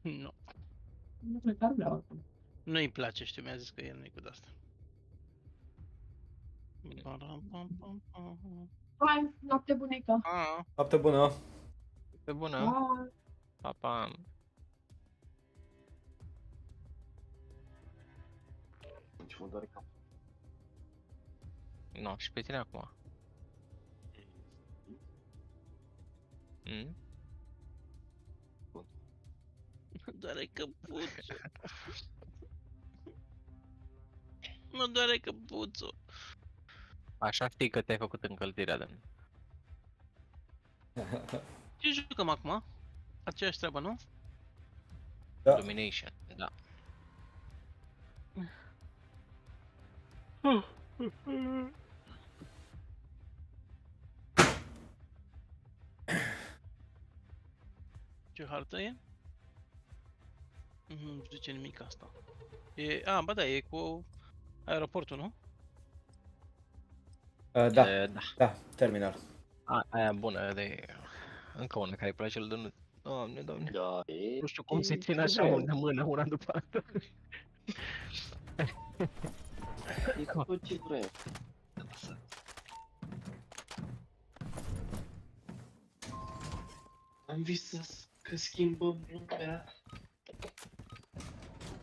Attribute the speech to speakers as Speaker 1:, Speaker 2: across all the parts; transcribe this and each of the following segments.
Speaker 1: Nu.
Speaker 2: Nu cred că ar vrea oricum.
Speaker 1: Nu-i place, știu, mi-a zis că el nu-i cu de-asta.
Speaker 2: Hai, noapte bunică.
Speaker 3: Noapte bună.
Speaker 4: Pe bună.
Speaker 2: Hai.
Speaker 4: Pa, pa.
Speaker 5: Deci mă doare capul.
Speaker 4: No, și pe tine acum. Mm?
Speaker 1: Mă doare căpuțul. Mă doare căpuțul.
Speaker 4: Așa știi că te-ai făcut încălzirea de
Speaker 1: Ce jucăm acum? Aceeași treabă, nu?
Speaker 3: Da.
Speaker 4: Domination, da.
Speaker 1: Ce hartă e? Nu zice nimic asta. E, ba da, e cu aeroportul, nu?
Speaker 3: Da,
Speaker 4: Da.
Speaker 3: da, terminal.
Speaker 4: Aia bună de... Încă una care îi place lui Dănuț. Doamne, doamne.
Speaker 5: Da, e...
Speaker 4: Nu știu cum se ține așa una mână, una după alta.
Speaker 5: E tot ce vrei. Am visat că schimbăm lumea.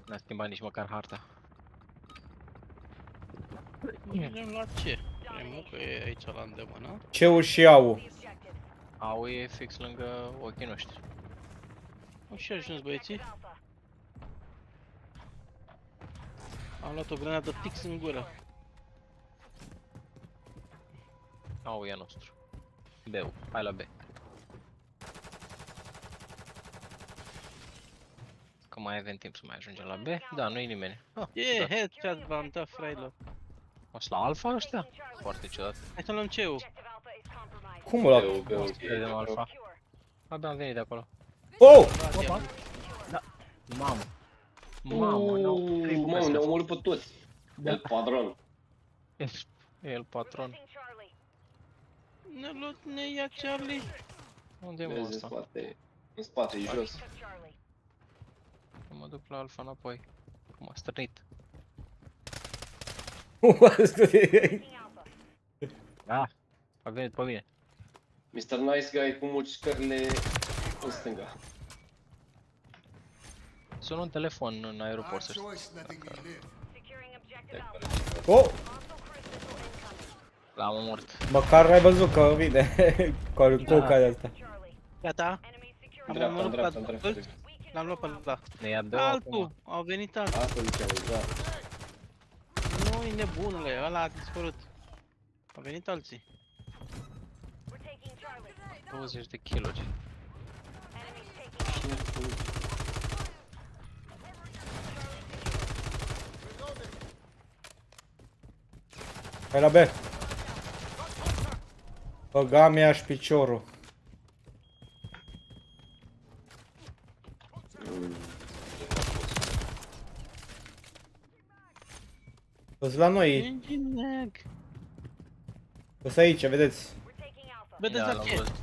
Speaker 4: N-a schimbat nici măcar harta.
Speaker 1: Mergem la ce? Primul că e aici la îndemână.
Speaker 3: Ce-ul și au.
Speaker 4: Au e fix lângă ochii noștri.
Speaker 1: Au și ajuns băieții. Am luat o granadă fix în gură.
Speaker 4: Au e a nostru. B-ul, hai la B. Că mai avem timp să mai ajungem la B? Da, nu e nimeni.
Speaker 1: E, headshot v-am dat, frailor.
Speaker 4: O să la alfa ăștia? Foarte ciudat.
Speaker 1: Hai să luăm ce-ul.
Speaker 3: Cum ăla?
Speaker 4: Vedem alfa. Abia am venit de acolo.
Speaker 3: Oh!
Speaker 4: Opa! Da. Mamă. Mamă,
Speaker 5: Mamă, ne-au omorât pe toți. El padron.
Speaker 4: El patron.
Speaker 1: Ne-a luat, ne ia Charlie.
Speaker 4: Unde e mă
Speaker 5: Vezi în
Speaker 4: ăsta?
Speaker 5: spate. În spate, e jos.
Speaker 4: Mă duc la alfa înapoi. Cum a strânit. Da, a venit pe mine.
Speaker 5: Mr. Nice Guy cu mușcările în stânga.
Speaker 4: Sună un telefon în aeroport să știi.
Speaker 3: Oh!
Speaker 4: L-am omorât.
Speaker 3: Măcar ai văzut că vine cu coca de asta.
Speaker 1: Gata. Am
Speaker 5: Dreapta,
Speaker 1: omorât
Speaker 5: dreapta,
Speaker 1: pe
Speaker 5: dreapta.
Speaker 1: toți. L-am luat pe ăla.
Speaker 4: Ne ia B-ul
Speaker 1: Altul.
Speaker 4: acum.
Speaker 1: Au venit altul.
Speaker 5: Asta ziceam, da.
Speaker 1: Nu-i nebunule, ăla a dispărut. Au venit alții.
Speaker 4: 20 de kilori.
Speaker 3: Hai la B. Băga mi-aș piciorul. Sunt la noi.
Speaker 1: Engineer.
Speaker 3: Sunt aici, vedeți.
Speaker 1: Vedeți
Speaker 4: Ia,
Speaker 1: la
Speaker 4: l-am
Speaker 1: ce?
Speaker 4: văzut.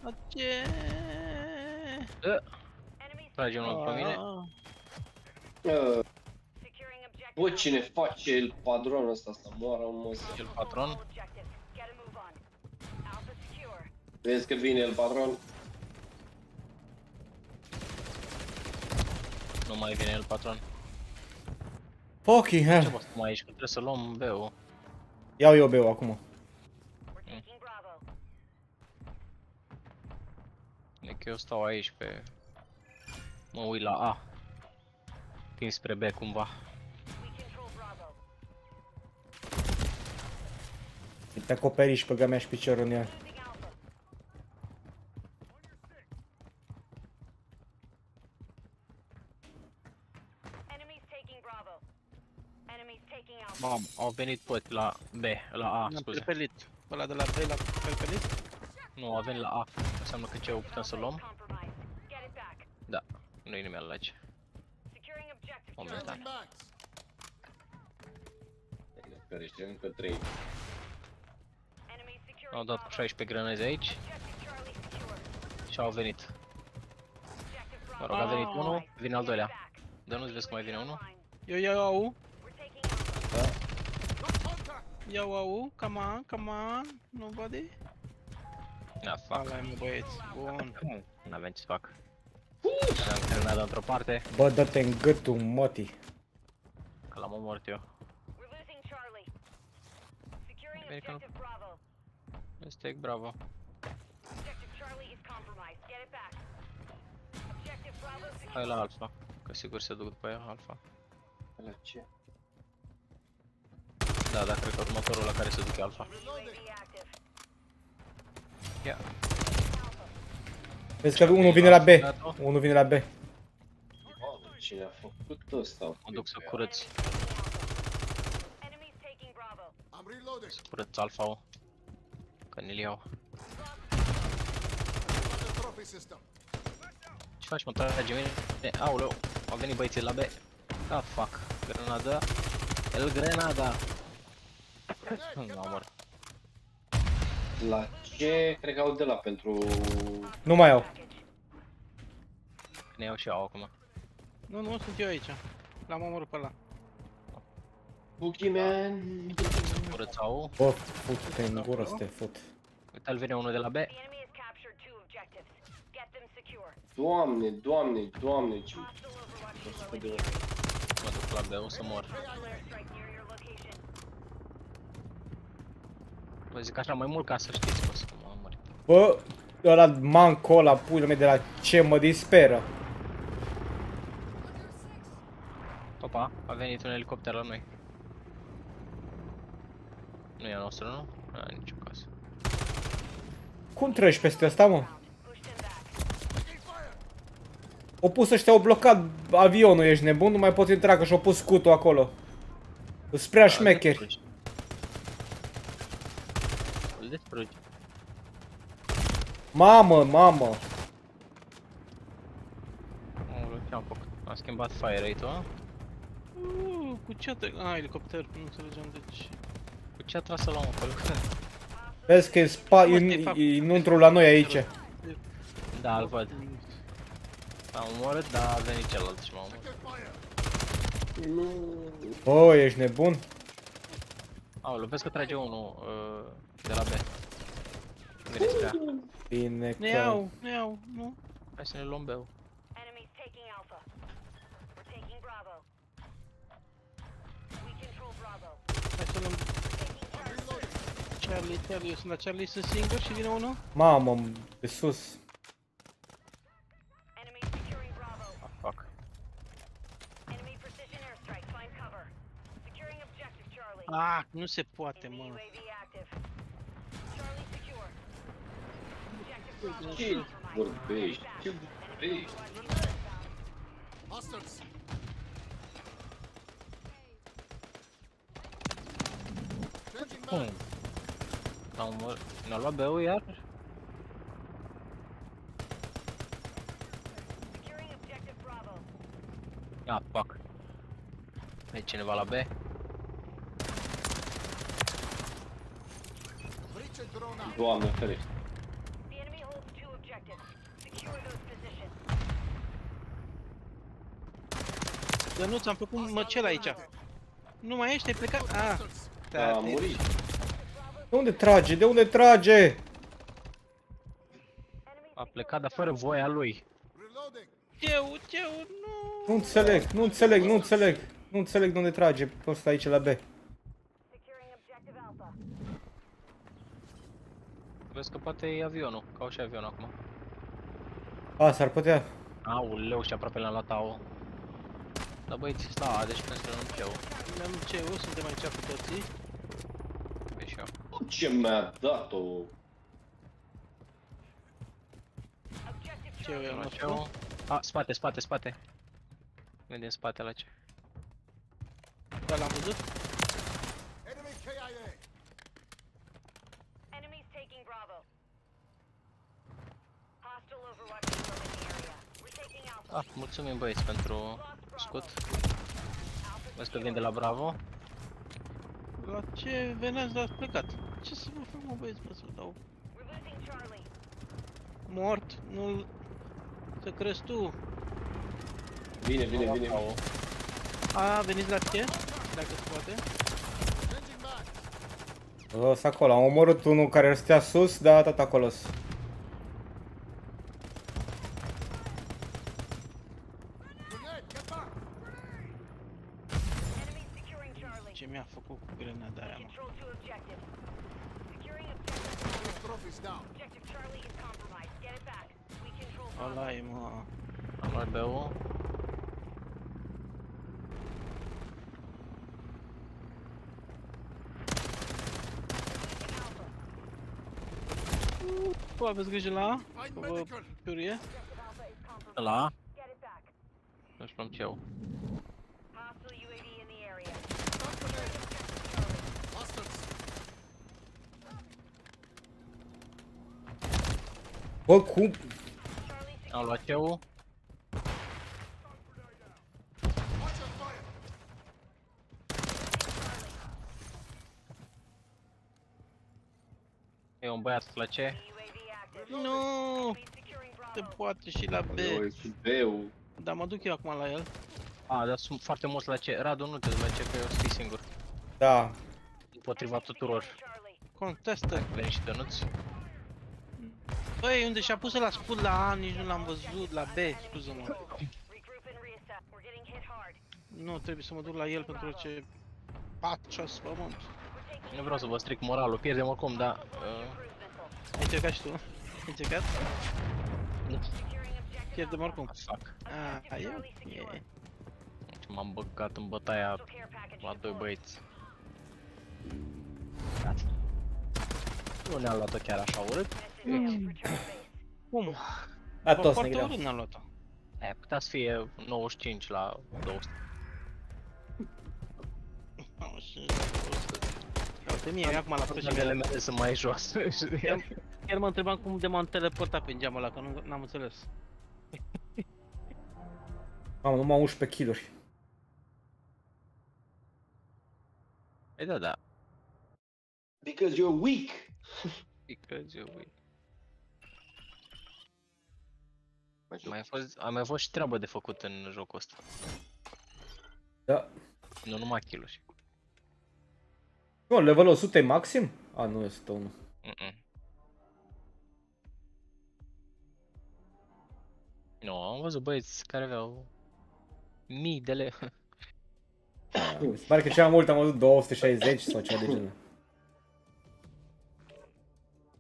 Speaker 1: La ce?
Speaker 4: Trage unul pe mine.
Speaker 5: Bă, cine face el padronul ăsta să moară un mos?
Speaker 4: El patron.
Speaker 5: Vezi că vine el padron?
Speaker 4: Nu mai vine el patron.
Speaker 3: Fucking
Speaker 4: Ce
Speaker 3: hell.
Speaker 4: poți să mai aici? Că trebuie să luăm B-ul.
Speaker 3: Iau eu B-ul acum.
Speaker 4: E că eu stau aici pe... Mă uit la A. Fiind spre B cumva.
Speaker 3: Te acoperiș, băga mi-aș piciorul în el.
Speaker 4: Mamă, au venit toți la B, la A,
Speaker 1: Am
Speaker 4: scuze.
Speaker 1: perpelit. Ăla de la B l-a perpelit?
Speaker 4: Nu, au venit la A. Înseamnă că ce putem să luăm? Da, nu-i nimeni la ce. Momentan.
Speaker 5: Ferește, încă 3.
Speaker 4: Au dat cu 16 grenade aici și au venit. Mă rog, a venit unul, vine al doilea. De nu-ți vezi că mai vine unul?
Speaker 1: Eu iau AU.
Speaker 3: Da.
Speaker 1: Iau AU. Come on. Nobody.
Speaker 4: Da, fac.
Speaker 1: Ala mă băieți. Bun.
Speaker 4: N-avem ce să fac. Am grenada într-o parte,
Speaker 3: Bă, dă-te în gâtul, mătii.
Speaker 4: că l-am omorât eu. American. Este bravo. Hai la Alpha, că sigur se duc după ea, Alpha.
Speaker 5: La ce?
Speaker 4: Da, da, cred că următorul la care se duce Alpha. Ia.
Speaker 3: Vezi că unul vine la B. Unul vine la B.
Speaker 5: Mamă, cine a făcut ăsta?
Speaker 4: Mă duc să curăț. Să curăț Alpha-ul. Că ne-l iau. Ce faci, mă, trage mine? Aoleu, au venit băieții la B. Ah, fuck. Grenada. El grenada. M-a omorât.
Speaker 5: La ce? Cred că au de la pentru...
Speaker 3: Nu mai au.
Speaker 4: Ne iau și eu acum.
Speaker 1: Nu, nu, sunt eu aici. L-am omorât pe ăla.
Speaker 5: Cookie Man.
Speaker 4: Curățau.
Speaker 3: Bă, fut-te în gură să te fut.
Speaker 4: Uite-l vine unul de la B.
Speaker 5: Doamne, doamne, doamne, ce...
Speaker 4: Mă duc la B, o să mor. Vă zic așa mai mult ca să știți, bă, să mă omori.
Speaker 3: Bă, ăla manco ăla, puile mea, de la ce mă disperă.
Speaker 4: Opa, a venit un elicopter la noi. Nu e al nostru, nu? Nu are nicio casă.
Speaker 3: Cum treci peste asta, mă? O pus ăștia, au blocat avionul, ești nebun? Nu mai pot intra, că și-au pus scutul acolo. Îs prea șmecheri.
Speaker 4: Îl distrugi.
Speaker 3: Mamă, mamă.
Speaker 4: Ce-am făcut? Am schimbat fire rate-ul, a?
Speaker 1: Cu ce te... Ah, elicopter, nu înțelegeam de ce.
Speaker 4: Cu ce a tras să-l omul acolo?
Speaker 3: Vezi că e înăuntru la noi aici.
Speaker 4: Da, îl văd. Am omorât, dar a venit celălalt și m-a omorât.
Speaker 3: Bă, ești nebun?
Speaker 4: Aoleu, vezi că trage unul de la B. Vine spre A.
Speaker 3: Bine
Speaker 1: Ne
Speaker 3: că...
Speaker 1: iau, ne iau, nu?
Speaker 4: Hai să ne luăm B-ul.
Speaker 1: Hai să luăm... Charlie, eu sunt la Charlie, sunt singur și vine unul.
Speaker 3: Mamă, pe sus.
Speaker 4: Ah, fuck.
Speaker 1: Ah, nu se poate, mă.
Speaker 5: Ce vorbești? Ce vorbești?
Speaker 4: Cum? L-am omorât. Ne-a luat B-ul iar? Ah, fuck. E cineva la B?
Speaker 5: Doamne ferește.
Speaker 1: Dar nu ți-am făcut măcel aici. Nu mai ești, ai plecat? Ah,
Speaker 5: A murit.
Speaker 3: De unde trage? De unde trage?
Speaker 4: A plecat, dar fără voia lui.
Speaker 1: Teu, nu.
Speaker 3: Nu înțeleg, nu înțeleg, nu înțeleg. Nu înțeleg de unde trage pe ăsta aici la B.
Speaker 4: Vezi că poate e avionul, că au și avionul acum.
Speaker 3: A, s-ar putea.
Speaker 4: Auleu, și aproape l-am luat AU. Dar băieți, sta, deci pentru că nu ce-au.
Speaker 1: Ne-am ce suntem aici cu toții.
Speaker 4: Pe și eu.
Speaker 5: Ce mi-a dat-o?
Speaker 1: Ce e al nostru?
Speaker 4: Ce-au? A, spate, spate, spate. Vine din spate la ce.
Speaker 1: Da, l-am văzut.
Speaker 4: Ah, mulțumim băieți pentru scut. Vezi că vin de la Bravo.
Speaker 1: La ce veneați, dar ați plecat? Ce să vă fac, mă băieți, mă, să-l dau? Mort, nu-l... Să crezi tu.
Speaker 5: Vine.
Speaker 1: A, veniți la ce? Dacă se poate.
Speaker 3: Sunt acolo, am omorât unul care stea sus, dar tot acolo.
Speaker 1: Ce mi-a făcut cu grenada aia, mă? Ăla e, mă.
Speaker 4: Am luat B-ul.
Speaker 1: Bă, aveți grijă la A? Că vă piurie?
Speaker 4: Ăla? Nu știu ce eu.
Speaker 3: Bă, cum?
Speaker 4: Am luat eu. E un băiat la ce?
Speaker 1: Nu! Se poate și la B.
Speaker 5: Eu sunt B-ul.
Speaker 1: Dar mă duc eu acum la el.
Speaker 4: A, dar sunt foarte mulți la ce. Radu, nu te duci la ce, că eu sunt singur.
Speaker 3: Da.
Speaker 4: Împotriva tuturor.
Speaker 1: Contestă.
Speaker 4: Veni și Dănuț.
Speaker 1: Băi, unde și-a pus la scud la A, nici nu l-am văzut, la B, scuză-mă. Nu, trebuie să mă duc la el pentru ce pacios pământ.
Speaker 4: Nu vreau să vă stric moralul, pierdem oricum, dar...
Speaker 1: Ai încercat și tu? Ai încercat? Pierdem oricum.
Speaker 4: Fac.
Speaker 1: Ah, eu? Yeah.
Speaker 4: M-am băgat în bătaia la doi băieți. Nu ne-am luat-o chiar așa urât.
Speaker 1: Cum?
Speaker 3: Da,
Speaker 1: Bă,
Speaker 3: toți ne
Speaker 1: foarte
Speaker 3: greu.
Speaker 1: urât n-am luat-o.
Speaker 4: E, putea să fie 95 la 200.
Speaker 1: Mamă, și... Uite mie, acum la
Speaker 4: Problemele
Speaker 1: sfârșit.
Speaker 4: mele sunt mai jos.
Speaker 1: Chiar mă întrebam cum de m-am teleportat prin geamul ăla, că n-am înțeles.
Speaker 3: Mamă, numai 11 kill-uri.
Speaker 4: Păi da.
Speaker 5: Because you're weak.
Speaker 4: Because you win. A mai fost și treabă de făcut în jocul ăsta.
Speaker 3: Da.
Speaker 4: Nu numai kill-uri.
Speaker 3: Nu, level 100 e maxim? A, nu, e 101.
Speaker 4: Nu, am văzut băieți care aveau mii de lei.
Speaker 3: Se pare că cea mult am văzut 260 sau ceva de genul.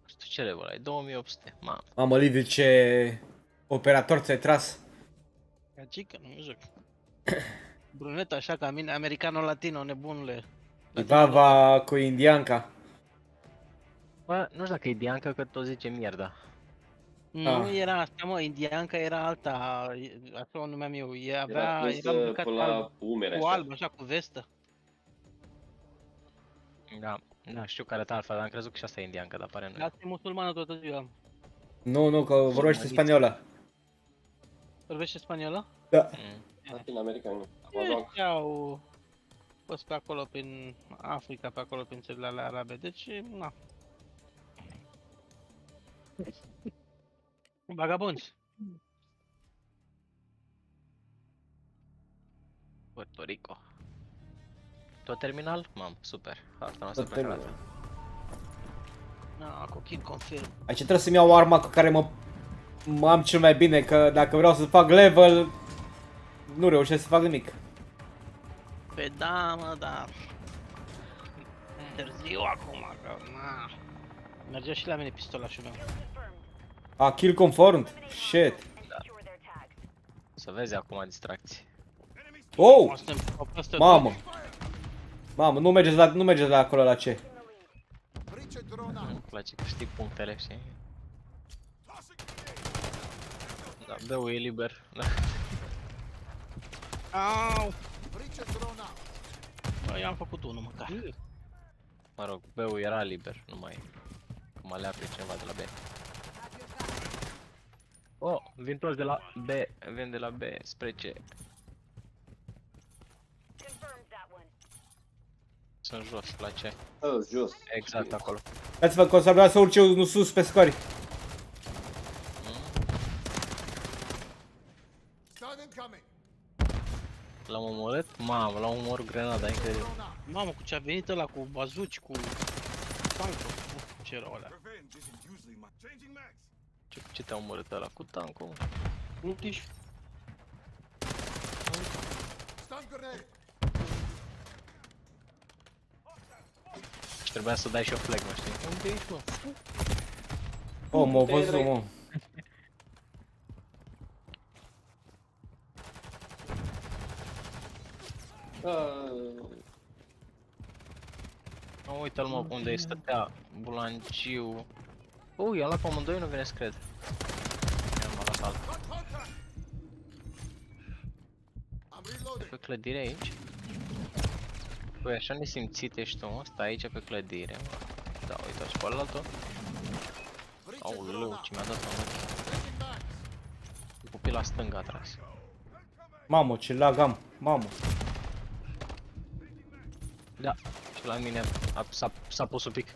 Speaker 4: Nu știu ce level ai, 2800, mamă.
Speaker 3: Mamă, Liviu, ce operator ți-ai tras.
Speaker 1: Gagică, nu mă joc. Brunet așa ca mine, americano-latino, nebunule.
Speaker 3: Vava cu indianca.
Speaker 4: Bă, nu știu dacă e Dianca, că tot zice mierda.
Speaker 1: Nu era asta, mă, indianca era alta, așa o numeam eu. Era îmbrăcat
Speaker 5: până la umeri
Speaker 1: cu
Speaker 5: așa.
Speaker 1: alb, așa, cu vestă.
Speaker 4: Da, știu care e altfel, dar am crezut că și asta e indiancă, dar pare nu.
Speaker 1: Asta e musulmană toată ziua.
Speaker 3: Nu, că vorbește spaniolă.
Speaker 1: Vorbește spaniolă?
Speaker 3: Da.
Speaker 5: Latin american.
Speaker 1: Au fost pe acolo prin Africa, pe acolo prin țările arabe, deci, na. Vagabonzi.
Speaker 4: Puerto Rico. Tot terminal? Mam, super. Asta noastră
Speaker 3: Tot
Speaker 4: preferată.
Speaker 3: terminal.
Speaker 1: Na, cu kill confirm.
Speaker 3: Aici trebuie să-mi iau arma cu care mă am cel mai bine, că dacă vreau să fac level, nu reușesc să fac nimic.
Speaker 1: Pe da, mă, da. Târziu acum, că na. Mergea și la mine pistolașul meu.
Speaker 3: A, kill confirmed? Shit.
Speaker 4: Să vezi acum distracții.
Speaker 3: Oh!
Speaker 1: Asta
Speaker 3: Mamă! Mamă, nu mergeți la acolo la ce?
Speaker 4: Îmi place că știi punctele, știi? Da, B-ul e liber. Da.
Speaker 1: Au! Bă, i-am făcut unul măcar.
Speaker 4: Mă rog, B-ul era liber, nu mai... Cum alea pe cineva de la B. Oh, vin toți de la B, vin de la B spre C. Sunt jos, la C.
Speaker 5: Jos.
Speaker 4: Exact acolo.
Speaker 3: Dați-vă că o să vreau să urce unul sus pe scori.
Speaker 4: L-am omorât? Mamă, l-am omorât grenada, incredibil.
Speaker 1: Mamă, cu ce a venit ăla cu bazuci, cu tancul. Ce erau alea?
Speaker 4: Ce te-a omorât ăla? Cu tancul?
Speaker 5: Nu te-și...
Speaker 4: Și trebuia să dai și o flag, mă, știi? Unde ești, mă?
Speaker 3: Oh, m-a văzut, mă.
Speaker 4: Uite-l, mă, unde stătea Bulanciu. I-am luat pe amândoi, nu vine să cred. I-am luat altul. Pe clădire aici? Păi așa nesimțit ești tu, mă, stai aici pe clădire, mă. Da, uite, și pe ălaltul. Aoleu, ce mi-a dat mă. Copil la stânga a tras.
Speaker 3: Mamă, ce lag am. Mamă.
Speaker 4: Da, și la mine s-a pus un pic.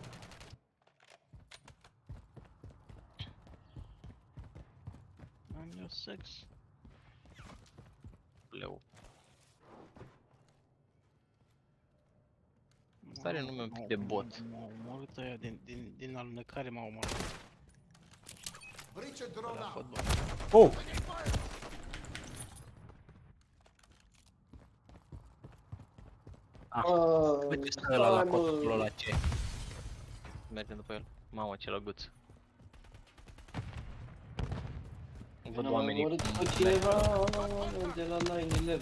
Speaker 1: Am eu sex.
Speaker 4: Leu. Stare nume un pic de bot.
Speaker 1: M-au omorât ăia din alunecare, m-au omorât. La fotbal.
Speaker 3: Oh!
Speaker 4: Bă, ce stă ăla la cot acolo la ce? Mergem după el. Mamă, ce lăguț. Văd oamenii
Speaker 5: Am omorât pe cineva de la 9-11.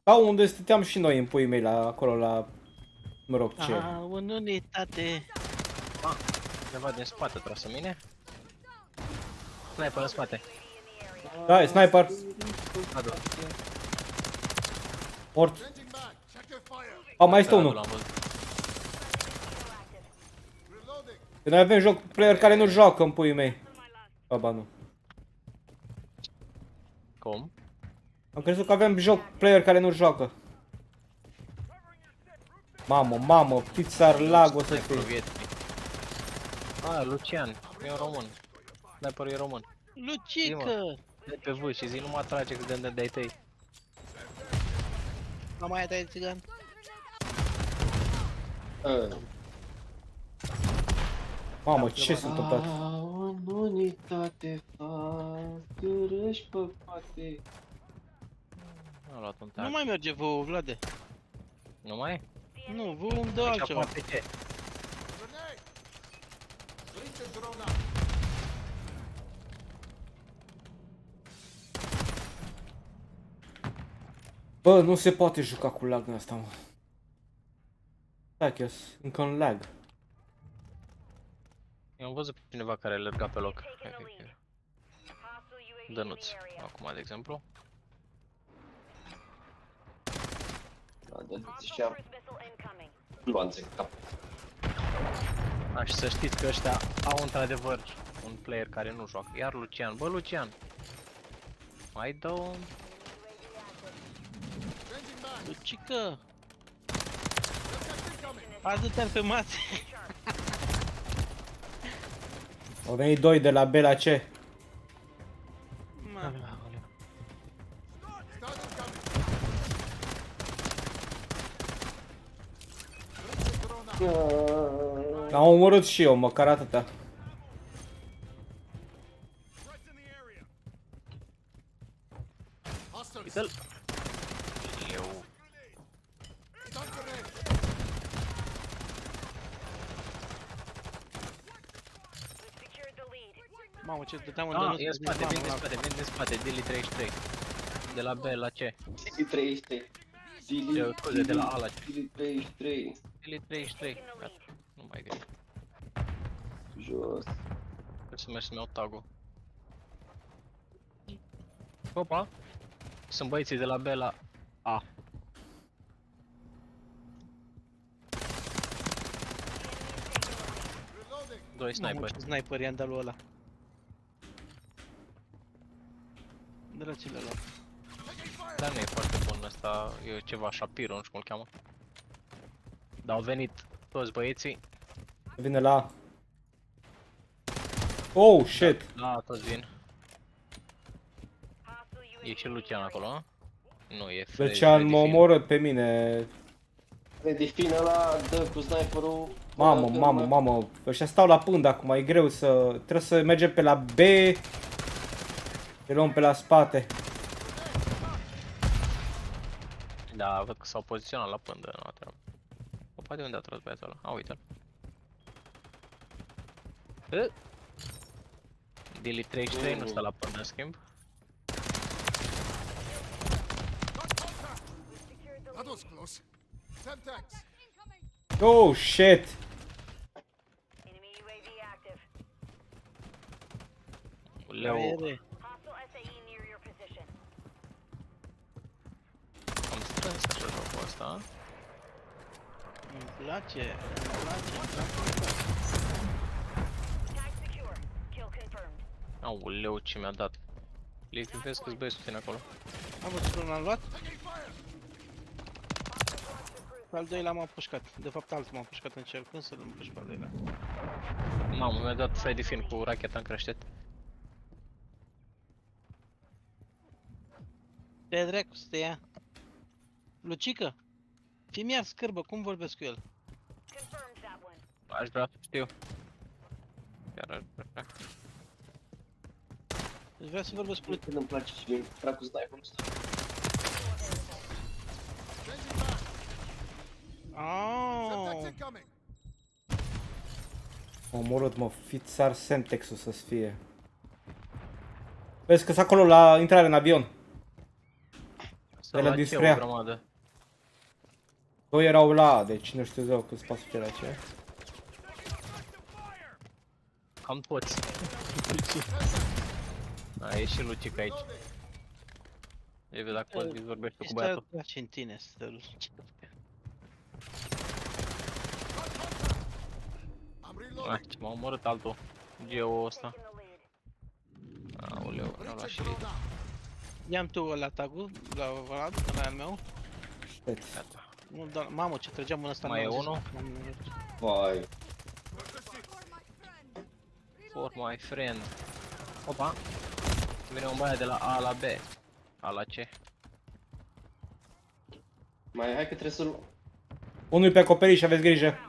Speaker 3: Da, unde stăteam și noi în puii mei, la acolo, la... Mă rog, ce?
Speaker 1: În unitate.
Speaker 4: Cineva din spate trasă mine. Sniper în spate.
Speaker 3: Da, e sniper.
Speaker 4: Adu.
Speaker 3: Mort. Mai este unul.
Speaker 4: L-am văzut.
Speaker 3: Că noi avem player care nu joacă în puii mei. Ba nu.
Speaker 4: Cum?
Speaker 3: Am crezut că avem player care nu joacă. Mamă, pizza lag o să fie.
Speaker 4: Lucian, e un român. Sniperul e român.
Speaker 1: Lucică!
Speaker 4: De pe vârf și zi, nu mă atrage cât de de-ai tăi.
Speaker 1: Nu mai ai tăi țigan?
Speaker 3: Mamă, ce s-a întâmplat?
Speaker 5: În unitate fac târâși păcate.
Speaker 4: Am luat un
Speaker 1: Nu
Speaker 4: tag.
Speaker 1: mai merge vă, Vlade.
Speaker 4: Nu mai?
Speaker 1: Nu, vă îmi dă altceva.
Speaker 4: Acum pe ce?
Speaker 3: Bă, nu se poate juca cu lag în asta, mă. Stai că încă în lag.
Speaker 4: Eu am văzut pe cineva care alerga pe loc. Dănuț, acum de exemplu.
Speaker 5: Da, de ziceam. Luanțe în cap.
Speaker 4: Și să știți că ăștia au într-adevăr un player care nu joacă. Iar Lucian, bă Lucian! Mai dă-o...
Speaker 1: Lucică! Adu-te-ar pe masă!
Speaker 3: Au venit doi de la B la C. L-am omorât și eu, măcar atâta.
Speaker 4: Uite-l! Eu...
Speaker 1: Mamă, ce dădeam în
Speaker 4: Ah,
Speaker 1: dănuț.
Speaker 4: e în spate, vin din spate, vin din spate, Dili 33. De la B la C.
Speaker 5: Dili 33. Dili
Speaker 4: Scuze, de la A la C.
Speaker 5: Dili 33.
Speaker 4: Dili 33. Gata, nu mai gândi.
Speaker 5: Jos.
Speaker 4: Trebuie să merg să-mi iau tag-ul. Opa! Sunt băieții de la B la A. Doi sniperi.
Speaker 1: Sniper i-am dat lui ăla. Drăcile ăla.
Speaker 4: Dar nu e foarte bun ăsta, e ceva Shapiro, nu știu cum îl cheamă. Dar au venit toți băieții.
Speaker 3: Vine la A. Oh, shit.
Speaker 4: Da, toți vin. E și Lucian acolo, a? Nu, e
Speaker 3: Lucian m-a omorât pe mine.
Speaker 5: Redefine ăla, dă cu sniperul.
Speaker 3: Mamă, ăștia stau la pând acum, e greu să... Trebuie să mergem pe la B. Să luăm pe la spate.
Speaker 4: Da, văd că s-au poziționat la pândă, nu a treabă. O, poate unde a tras băiatul ăla? A, uite-l. Dili 33 nu stă la pândă, în schimb.
Speaker 6: That was close. Semtex.
Speaker 3: Oh, shit!
Speaker 7: Enemy UAV active.
Speaker 4: Uleu,
Speaker 1: Băiere,
Speaker 7: Hostile SAE near your position.
Speaker 4: am strâns așa jocul ăsta.
Speaker 1: îmi place, îmi place.
Speaker 7: Tag secure. Kill confirmed.
Speaker 4: Aoleu, ce mi-a dat. Livi, vezi câți băieți tine acolo.
Speaker 1: Am văzut unul l-am luat. Pe al doilea m-a pușcat. De fapt altul m-a pușcat încercând să-l împușc pe al doilea.
Speaker 4: Mamă, mi-a dat side fin cu racheta în creștet.
Speaker 1: Te dracu să te ia. Lucică, fii-mi iar scârbă, cum vorbesc cu el?
Speaker 7: Confirmed that one.
Speaker 4: Aș vrea să știu. Chiar aș vrea.
Speaker 1: Deci vreau să vorbesc cu Lucică.
Speaker 5: Când îmi place și mie, dracu sniperul ăsta.
Speaker 6: Semtex
Speaker 1: Aaaa.
Speaker 6: incoming.
Speaker 3: M-a omorât, mă, fițar Semtex-ul să-ți fie. Vezi că sunt acolo la intrare în avion.
Speaker 4: Să
Speaker 3: El a
Speaker 4: la ce o
Speaker 3: disprea.
Speaker 4: grămadă.
Speaker 3: Doi erau la A, deci nu știu zău câți pasul ce ce.
Speaker 4: Cam toți. A, e și Lucic aici. E vezi dacă poți vorbește cu băiatul.
Speaker 1: Este place în tine să te Lucică.
Speaker 6: I'm
Speaker 4: Ah,
Speaker 6: reloading.
Speaker 4: ce m-a omorât altul. Geo ăsta.
Speaker 7: Taking the lead.
Speaker 4: Aoleu, n-am luat și
Speaker 6: Recheck
Speaker 4: lead.
Speaker 6: loadout.
Speaker 1: Ia-mi tu la tagul, la Vlad, la al meu.
Speaker 3: Știți.
Speaker 4: Gata.
Speaker 1: Nu, dar, mamă, ce trăgeam în ăsta.
Speaker 4: Mai e
Speaker 1: n-am zis.
Speaker 4: unul?
Speaker 5: Vai.
Speaker 4: For my friend. Opa. Vine un băiat de la A la B. A la C.
Speaker 5: Mai hai că trebuie să-l...
Speaker 3: Unul pe acoperiș, aveți grijă.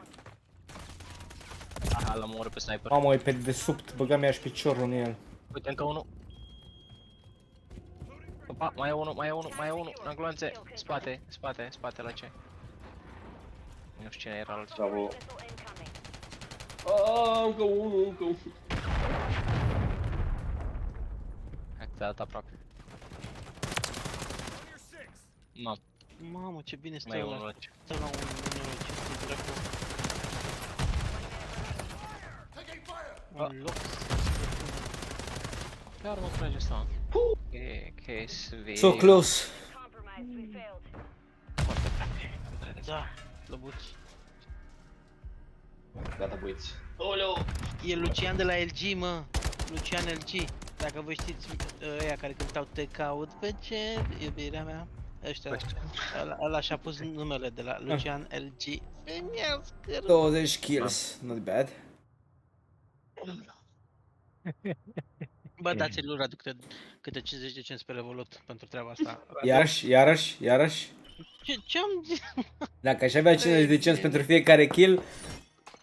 Speaker 4: Aha, l-am omorât pe sniper.
Speaker 3: Mamă, e pe desubt, băgam ea și piciorul în el.
Speaker 4: Uite, încă unul. Opa, mai e unul, mai e unul, mai e unul. În gloanțe. Spate, spate, spate la C. Nu știu cine era ăla.
Speaker 5: Bravo.
Speaker 7: Missile incoming.
Speaker 5: Aaaa, încă unul, încă unul.
Speaker 4: Hai că te-a dat aproape. Mam,
Speaker 1: Mamă, ce bine
Speaker 4: mai e
Speaker 1: stă
Speaker 4: unul
Speaker 1: la...
Speaker 4: la C.
Speaker 1: Stă la un ce dracu.
Speaker 6: Taking fire.
Speaker 1: Un loc.
Speaker 4: Chiar mă trage asta. Che sveglia.
Speaker 3: So close.
Speaker 7: Compromised. We failed.
Speaker 4: Foarte tare.
Speaker 1: Da, slăbuți.
Speaker 5: Gata, băieți. Oleu!
Speaker 1: E Lucian de la LG, mă. Lucian LG. Dacă vă știți ăia care cântau Te caut pe cer, iubirea mea. Ăștia, ăla și-a pus numele de la Lucian LG. Femească.
Speaker 3: 20 kills, not bad.
Speaker 1: Bă, dați-l lui Radu câte 50 de cenți pe Revolut pentru treaba asta.
Speaker 3: Iarăși.
Speaker 1: Ce-am zis?
Speaker 3: Dacă aș avea 50 de cenți pentru fiecare kill,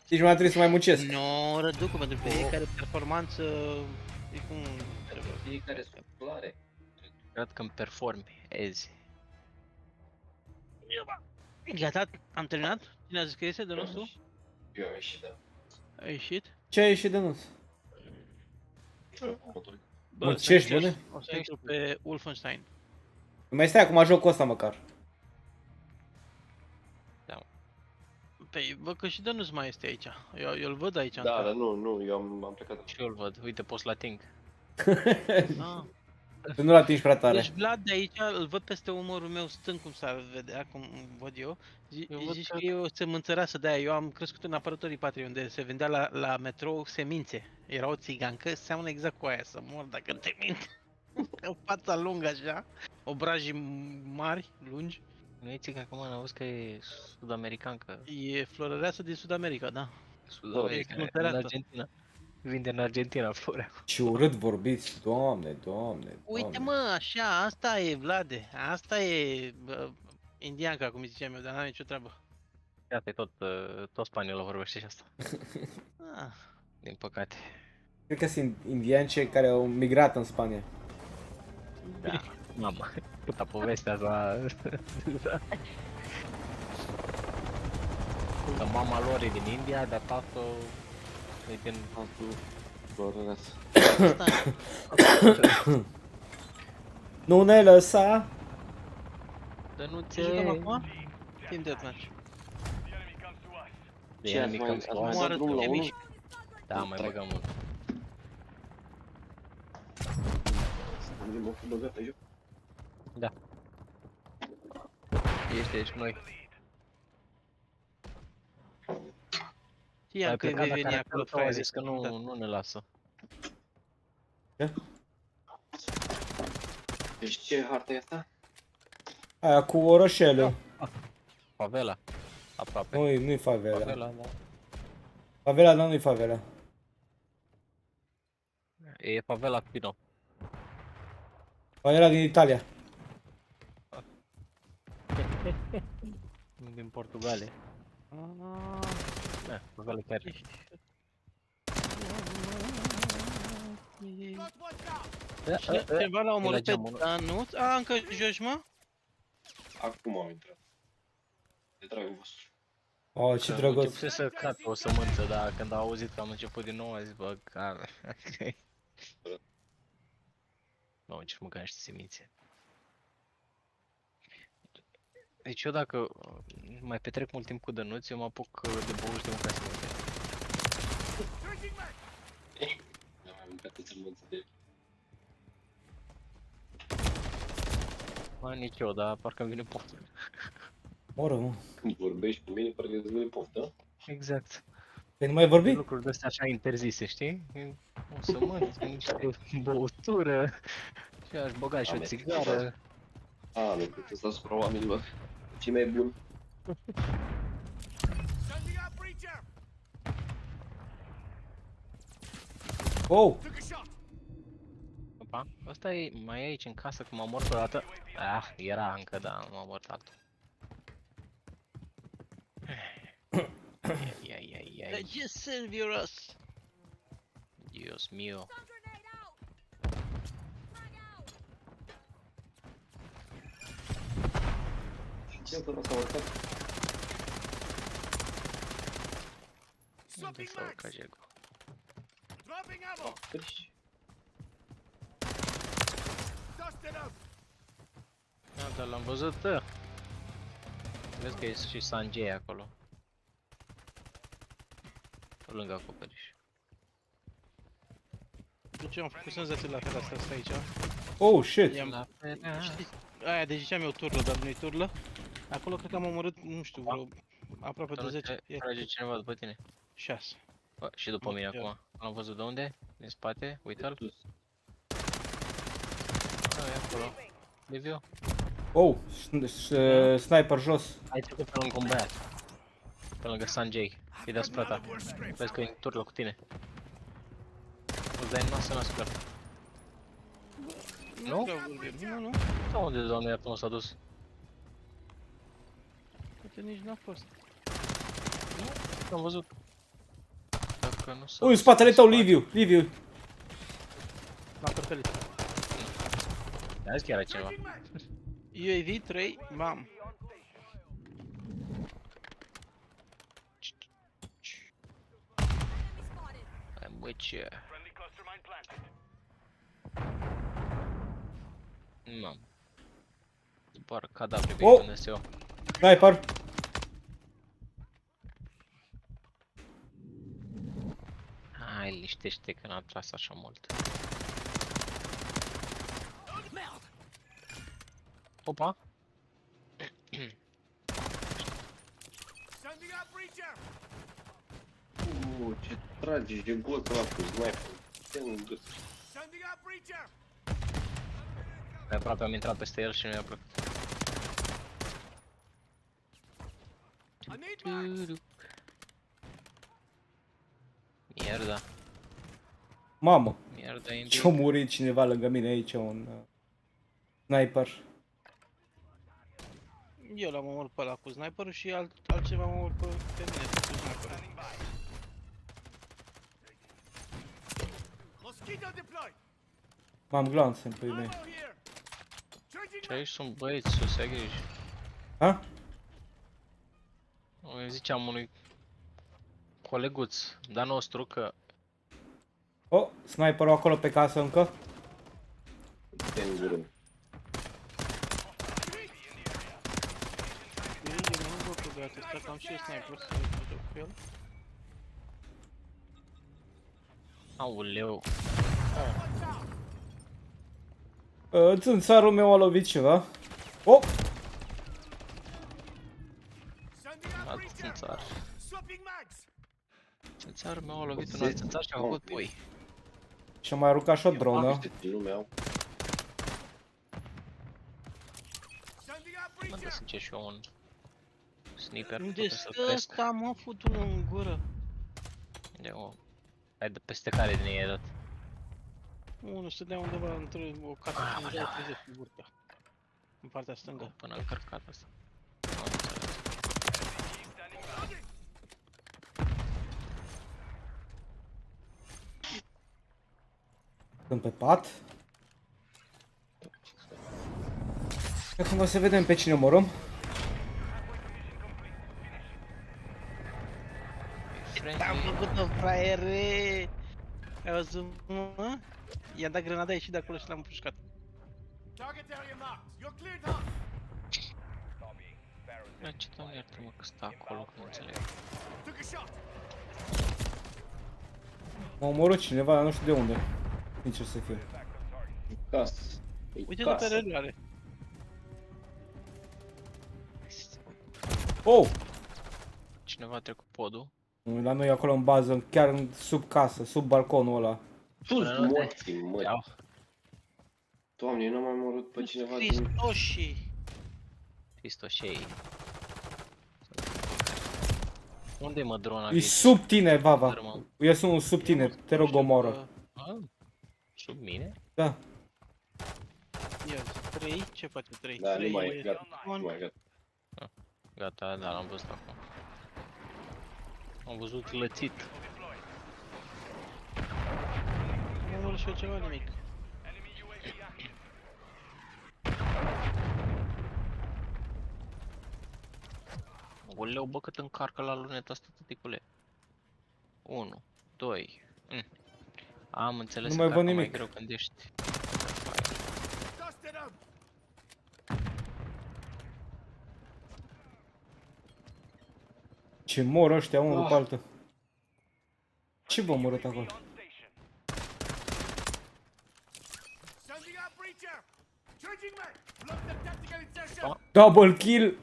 Speaker 3: nici nu mai trebuie să mai muncesc.
Speaker 1: No, Răducu, pentru fiecare performanță e cum trebuie.
Speaker 5: Fiecare suflare.
Speaker 4: Cred că îmi performi, ezi.
Speaker 1: Gata, am terminat? Cine a zis că este de nostru?
Speaker 5: Eu am ieșit, da.
Speaker 1: A ieșit?
Speaker 3: Ce ai ieșit de nu?
Speaker 1: Bă,
Speaker 3: Muncești,
Speaker 1: să intru-
Speaker 3: bune?
Speaker 1: O să intru pe Wolfenstein.
Speaker 3: Mai stai acum jocul ăsta măcar.
Speaker 1: Păi, bă, că și Dănuț mai este aici. Eu îl văd aici.
Speaker 5: Da, dar nu, eu am plecat.
Speaker 4: Și eu îl văd, uite, poți la ting.
Speaker 1: Ah.
Speaker 3: Să nu-l atingi prea tare.
Speaker 1: Deci Vlad de aici, îl văd peste umărul meu stâng, cum s-ar vedea, cum văd eu.
Speaker 4: Eu văd
Speaker 1: Zici
Speaker 4: că-
Speaker 1: că e o semânțăreasă de aia. Eu am crescut în apărătorii patrii, unde se vendea la metrou semințe. Era o țigancă, seamănă exact cu aia, să mor dacă te mint. O fața lungă așa, obrajii mari, lungi.
Speaker 4: Nu e țica că mă, n-auzi că e sud-americancă.
Speaker 1: E florăreasă din Sud America, da.
Speaker 4: Sud-americană,
Speaker 1: e
Speaker 4: în
Speaker 1: muterată.
Speaker 4: Argentina. Vinde în Argentina, florea.
Speaker 3: Ce urât vorbiți, doamne, doamne,
Speaker 1: Uite
Speaker 3: doamne.
Speaker 1: mă, așa, asta e, Vlade. Asta e indianca, cum ziceam eu, dar n-am nicio treabă.
Speaker 4: Iată, tot spaniolul vorbește și asta.
Speaker 1: Ah,
Speaker 4: Din păcate.
Speaker 3: Cred că sunt indieni cei care au migrat în Spania.
Speaker 4: Da, mama. Puta povestea asta. Că mama lor e din India, dar tatăl e din...
Speaker 1: asta e.
Speaker 3: Nu ne lăsa.
Speaker 4: Dar nu
Speaker 1: Ce jucăm acum? Team Deathmatch.
Speaker 5: Ce ați mai dat
Speaker 1: Moară
Speaker 5: drumul la
Speaker 1: ce
Speaker 5: unul?
Speaker 1: mișc.
Speaker 4: Da, mai băgăm unul.
Speaker 5: Am băgat aici.
Speaker 4: Ești aici cu noi.
Speaker 1: Știam
Speaker 4: Ai
Speaker 1: că vei
Speaker 4: plecat,
Speaker 1: veni
Speaker 4: dar
Speaker 1: acolo,
Speaker 4: caracterul tău a
Speaker 1: fraiere.
Speaker 4: zis că nu ne lasă.
Speaker 5: Deci ce harta e asta?
Speaker 3: Aia cu orășelul.
Speaker 4: Favela. Aproape.
Speaker 3: Nu-i favela.
Speaker 4: Favela, da.
Speaker 3: Favela, dar nu-i favela.
Speaker 4: E favela Pino.
Speaker 3: Favela din Italia.
Speaker 4: Din Portugalia. Da, favela chiar.
Speaker 6: Got one down.
Speaker 1: Ceva l-a omorât pe
Speaker 4: geamul, nu?
Speaker 1: Danuț. A, încă joci, mă?
Speaker 5: Acum am intrat. De dragul vostru.
Speaker 3: Oh, ce
Speaker 4: Am
Speaker 3: drăguț.
Speaker 4: început să cat o sămânță, dar când au auzit că am început din nou, a zis, bă, care. Nu, ce măcar niște semințe. Deci eu dacă mai petrec mult timp cu dănuți, eu mă apuc de băuși de mâncat semințe.
Speaker 6: Changing mag.
Speaker 5: Nu am mâncat în mânță de...
Speaker 4: Mă, nici eu, dar parcă îmi vine poftă.
Speaker 3: Moră, mă.
Speaker 5: Când vorbești cu mine, parcă îți vine poftă.
Speaker 4: Exact.
Speaker 3: Păi nu mai vorbi?
Speaker 4: Lucruri de astea așa interzise, știi? O sămânță, niște băutură, și aș băga și o țigară.
Speaker 5: Nu cred că ăsta asupra oamenilor. Ce mai bun?
Speaker 6: Sending out breacher.
Speaker 3: Oh,
Speaker 6: Took a shot.
Speaker 4: Opa, ăsta e mai e aici în casă, că m-a mort odată. Ah, era încă, da, m-a mort altul. Ai.
Speaker 1: Ce Silvius?
Speaker 4: Dios mio.
Speaker 5: Ce că s-a urcat?
Speaker 4: Unde
Speaker 6: Swapping
Speaker 4: s-a urcat
Speaker 6: mags.
Speaker 4: Jego?
Speaker 6: Dropping ammo.
Speaker 5: Treci.
Speaker 6: Dusted out.
Speaker 4: Da, dar l-am văzut. Vezi că e și Sanjay acolo. Lângă acoperiș.
Speaker 1: Deci eu am făcut senzații la fereastră asta aici.
Speaker 3: oh, shit.
Speaker 1: I-am...
Speaker 4: La fereastră.
Speaker 1: Știți, aia de ziceam eu turlă, dar nu-i turlă. Acolo cred că am omorât, nu știu, vreo aproape de 10. E
Speaker 4: Trage cineva după tine.
Speaker 1: 6.
Speaker 4: Bă, și după mine acum. L-am văzut de unde? Din spate? Uite-l. E acolo. Liviu.
Speaker 3: Oh, sniper jos.
Speaker 4: Ai trecut pe lângă un băiat. Pe lângă Sanjay. Îi deasupra ta. Vezi că e în turlă cu tine. Îți dai noastră la Nu?
Speaker 1: Nu, nu.
Speaker 4: Sau unde doamne iată s-a dus?
Speaker 1: Poate nici n-a fost.
Speaker 4: Am văzut. Dacă nu s-a
Speaker 3: Ui, în spatele tău, Liviu, Liviu.
Speaker 1: M-a perpelit.
Speaker 4: Azi chiar ai ceva.
Speaker 1: UAV 3, bam.
Speaker 4: I'm with you. Mam. Doar cadavre pe
Speaker 3: Oh!
Speaker 4: Dumnezeu.
Speaker 3: Sniper.
Speaker 4: Hai, liniștește că n-am tras așa mult. Opa!
Speaker 6: Sending out breacher.
Speaker 5: Ce tragi de gotul ăla cu sniper. Ce în gât.
Speaker 6: Sending out breacher.
Speaker 4: Pe aproape am intrat peste el și nu i-a plăcut.
Speaker 6: I need mags.
Speaker 4: Mierda.
Speaker 3: Mamă,
Speaker 4: Mierda, indeed.
Speaker 3: ce-a murit cineva lângă mine aici, un sniper.
Speaker 1: Eu l-am omorât pe ăla cu sniperul și altceva m-a omorât pe mine cu sniperul.
Speaker 6: Mosquito deployed.
Speaker 3: M-am glanț în pui mei.
Speaker 6: Ammo here. Changing
Speaker 4: Ce aici sunt băieți sus, ai grijă.
Speaker 3: Ha?
Speaker 4: Îi ziceam unui coleguț de-a nostru că
Speaker 3: Oh, sniperul acolo pe casă încă.
Speaker 5: Te îngură.
Speaker 1: Eu nu văd pe băiatul ăsta, că am și eu sniper să joc cu el.
Speaker 4: auleu.
Speaker 3: Țânțarul meu a lovit ceva. Oh!
Speaker 6: Sending out
Speaker 4: Alt
Speaker 6: breacher.
Speaker 4: țânțar.
Speaker 6: Swapping mags.
Speaker 4: Țânțarul meu a lovit un alt țânțar și a făcut pui.
Speaker 3: Și-a mai aruncat și o dronă.
Speaker 5: Niște lumea au.
Speaker 6: Sending out
Speaker 4: Mă
Speaker 6: breacher.
Speaker 4: găsim ce și eu un sniper
Speaker 1: Unde
Speaker 4: poate să
Speaker 1: stă
Speaker 4: cresc.
Speaker 1: ăsta, mă, futul în gură?
Speaker 4: De o... Hai de peste care din ei ai dat?
Speaker 1: Unul stădea undeva între o casă și un dau 30 cu burta. În partea stângă.
Speaker 4: Până încărcat asta. Am înțeles.
Speaker 3: Sunt pe pat. Acum o să vedem pe cine omorâm.
Speaker 1: Am
Speaker 4: Friendly.
Speaker 1: făcut-o, fraiere! Ai văzut, mă? I-am dat grenada, a ieșit de acolo și l-am pușcat.
Speaker 6: Target area marked. You're cleared hot.
Speaker 4: Bă, ce doamne iartă-mă că stă acolo, că nu înțeleg.
Speaker 6: Took a shot.
Speaker 3: M-a omorât cineva, dar nu știu de unde. Nici o să fie.
Speaker 5: Casă. E
Speaker 1: Uite de pe
Speaker 5: casă.
Speaker 1: reloare.
Speaker 3: Oh!
Speaker 4: Cineva a trecut podul.
Speaker 3: La noi acolo în bază, chiar sub casă, sub balconul ăla.
Speaker 5: Sus
Speaker 4: Până nu te-
Speaker 5: morții, mă.
Speaker 4: Iau.
Speaker 5: Doamne, eu n-am mai omorât pe cineva din...
Speaker 1: Cristoșii!
Speaker 4: Cristoșei. Unde-i mă drona?
Speaker 3: E sub tine, Vava.
Speaker 4: Mă.
Speaker 3: Eu sunt sub tine, te rog omoră.
Speaker 4: Ah, sub mine?
Speaker 3: Da.
Speaker 1: Ia, 3, ce face 3?
Speaker 5: Da, nu mai e gata. Nu mai e gata.
Speaker 4: Gata, da, l-am văzut acum. Am văzut lățit.
Speaker 1: Nu mă și eu ceva nimic.
Speaker 4: Oleu, bă, cât încarcă la luneta asta, tăticule. 1, 2. Am înțeles
Speaker 3: Nu
Speaker 4: că
Speaker 3: mai văd
Speaker 4: încarcă mai
Speaker 3: nimic.
Speaker 4: greu când ești.
Speaker 6: Dusted out.
Speaker 3: Ce mor ăștia, unul după altul. Ce v-a omorât acolo?
Speaker 6: Sending out breacher. Changing mag. Block the tactical insertion.
Speaker 3: Double kill!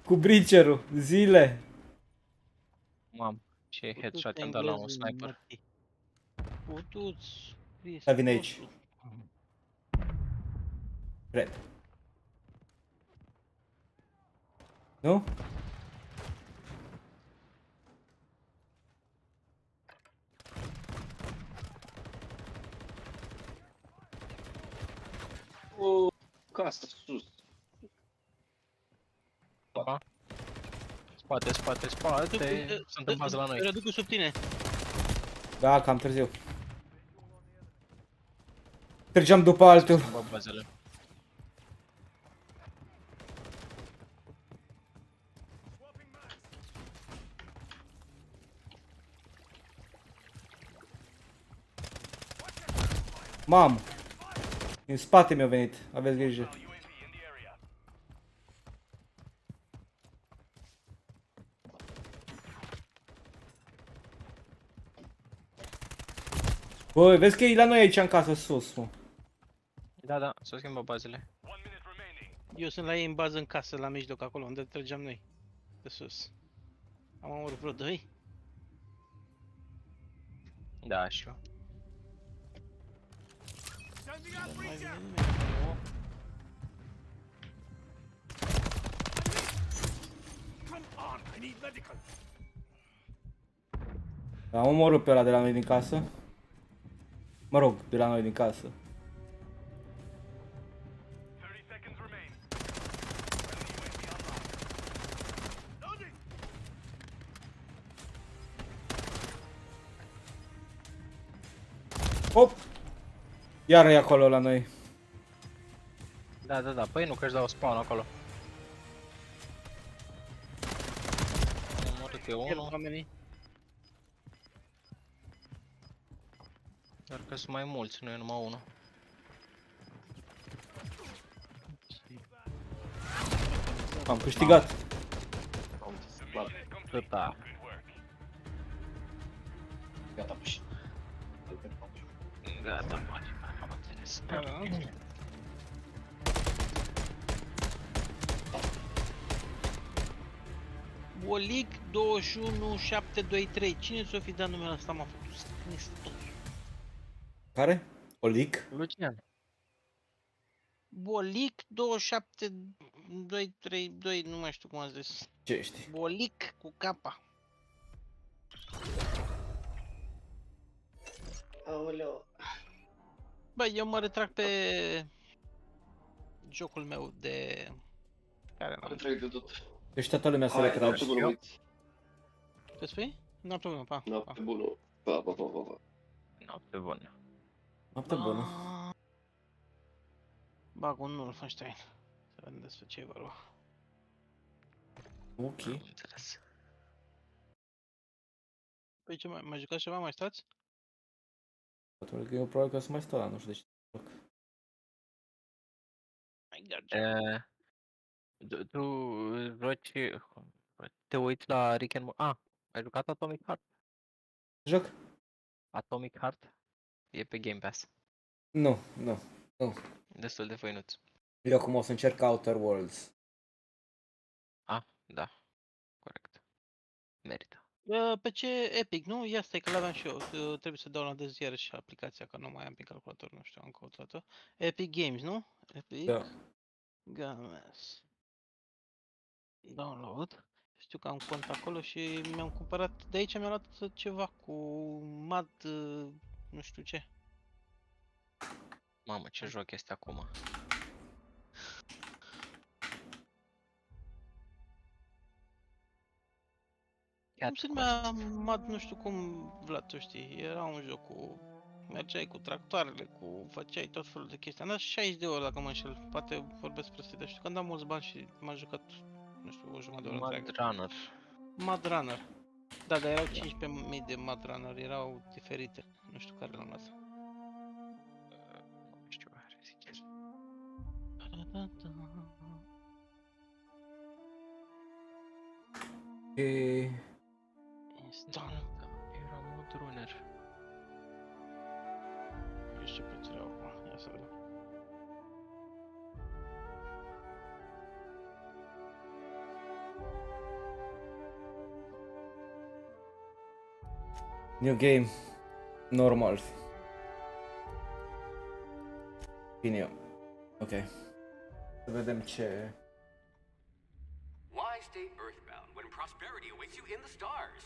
Speaker 3: Cu breacher-ul, zile!
Speaker 4: Mam, ce headshot am dat la un sniper.
Speaker 1: Putuți!
Speaker 3: Da, vine aici. Cred. Nu?
Speaker 5: O, casă, sus.
Speaker 4: Opa. Spate, spate, spate. Sunt în bază la noi.
Speaker 1: Reducul sub tine.
Speaker 3: Da, cam târziu. Treceam după altul.
Speaker 4: Bă, bazele.
Speaker 3: Mamă! În spate mi-a venit, aveți grijă. Băi, vezi că e la noi aici în casă sus, mă.
Speaker 4: Da, da, s-au schimbat bazele.
Speaker 1: Eu sunt la ei în bază în casă, la mijloc, acolo unde trăgeam noi. De sus. Am omorât vreo 2.
Speaker 4: Da, și eu.
Speaker 6: Sending out
Speaker 1: Mai
Speaker 6: breacher.
Speaker 1: vine nimeni.
Speaker 6: Come on. I need medical.
Speaker 3: Am omorât pe ăla de la noi din casă. Mă rog, de la noi din casă.
Speaker 6: 30 seconds remain. Loading.
Speaker 3: Hop! Iar e acolo la noi.
Speaker 4: Da. Păi nu că își dau spawn acolo. Am omorât pe
Speaker 1: Pierd
Speaker 4: unul,
Speaker 1: oamenii.
Speaker 4: dar că sunt mai mulți, nu e numai unul.
Speaker 3: Am câștigat.
Speaker 4: Gata.
Speaker 5: Gata, păi.
Speaker 4: Gata, am înțeles.
Speaker 1: Bolic 21723. Cine s-o fi dat numele ăsta? M-a făcut stânstor.
Speaker 3: Care? Olic?
Speaker 4: Lucian.
Speaker 1: Bolic 27232, nu mai știu cum ați zis.
Speaker 3: Ce știi?
Speaker 1: Bolic cu capa.
Speaker 5: Aoleu.
Speaker 1: Bă, eu mă retrag pe jocul meu de... care n-am.
Speaker 5: Retrag de tot.
Speaker 3: Deci toată lumea să
Speaker 5: Hai,
Speaker 3: retragi.
Speaker 5: noapte bună, uite.
Speaker 1: Te spui? N-am problemă, pa.
Speaker 5: Noapte bună. Pa.
Speaker 4: Noapte bună.
Speaker 3: Noapte bună.
Speaker 1: Bag un Wolfenstein. Să vedem despre ce e vorba.
Speaker 3: Ok.
Speaker 4: Am înțeles.
Speaker 1: Păi ce mai jucați ceva? Mai stați?
Speaker 3: Eu probabil că o să mai stau, dar nu știu de ce.
Speaker 1: Mai gata.
Speaker 4: Tu joci... Te uiți la Rick and Morty? Ai jucat Atomic Heart?
Speaker 3: Joc?
Speaker 4: Atomic Heart? E pe Game Pass.
Speaker 3: Nu.
Speaker 4: Destul de făinuț.
Speaker 3: Eu acum o să încerc Outer Worlds.
Speaker 4: Da. Corect. Merită.
Speaker 1: Pe ce Epic, nu? Ia stai că l-aveam și eu. Trebuie să downloadez iarăși aplicația, că nu mai am pe calculator, nu știu, am căutat-o. Epic Games, nu? Epic
Speaker 3: Da.
Speaker 1: Games. Download. Știu că am cont acolo și mi-am cumpărat, de aici mi-am luat ceva cu MAD, nu știu ce.
Speaker 4: Mamă, ce joc este acum.
Speaker 1: Cum se numea MAD, nu știu cum, Vlad, tu știi, era un joc cu... Mergeai cu tractoarele, făceai tot felul de chestii. Am dat 60 de ore dacă mă înșel, poate vorbesc proste, dar știu că am dat mulți bani și m-am jucat, nu știu, o jumătate de oră
Speaker 4: Mad
Speaker 1: întreagă.
Speaker 4: Runner.
Speaker 1: MAD Runner. Da, dar erau 15.000 de MAD Runner, erau diferite. Nu știu care l-am luat.
Speaker 4: Nu știu, are sincer.
Speaker 3: E...
Speaker 1: Install.
Speaker 4: Era Mod Runner.
Speaker 1: Nu știu ce preț erau acum, ia să vedem.
Speaker 3: New game. Normal. Bine. Ok. Să vedem ce...
Speaker 8: Why stay earthbound when prosperity awaits you in the stars?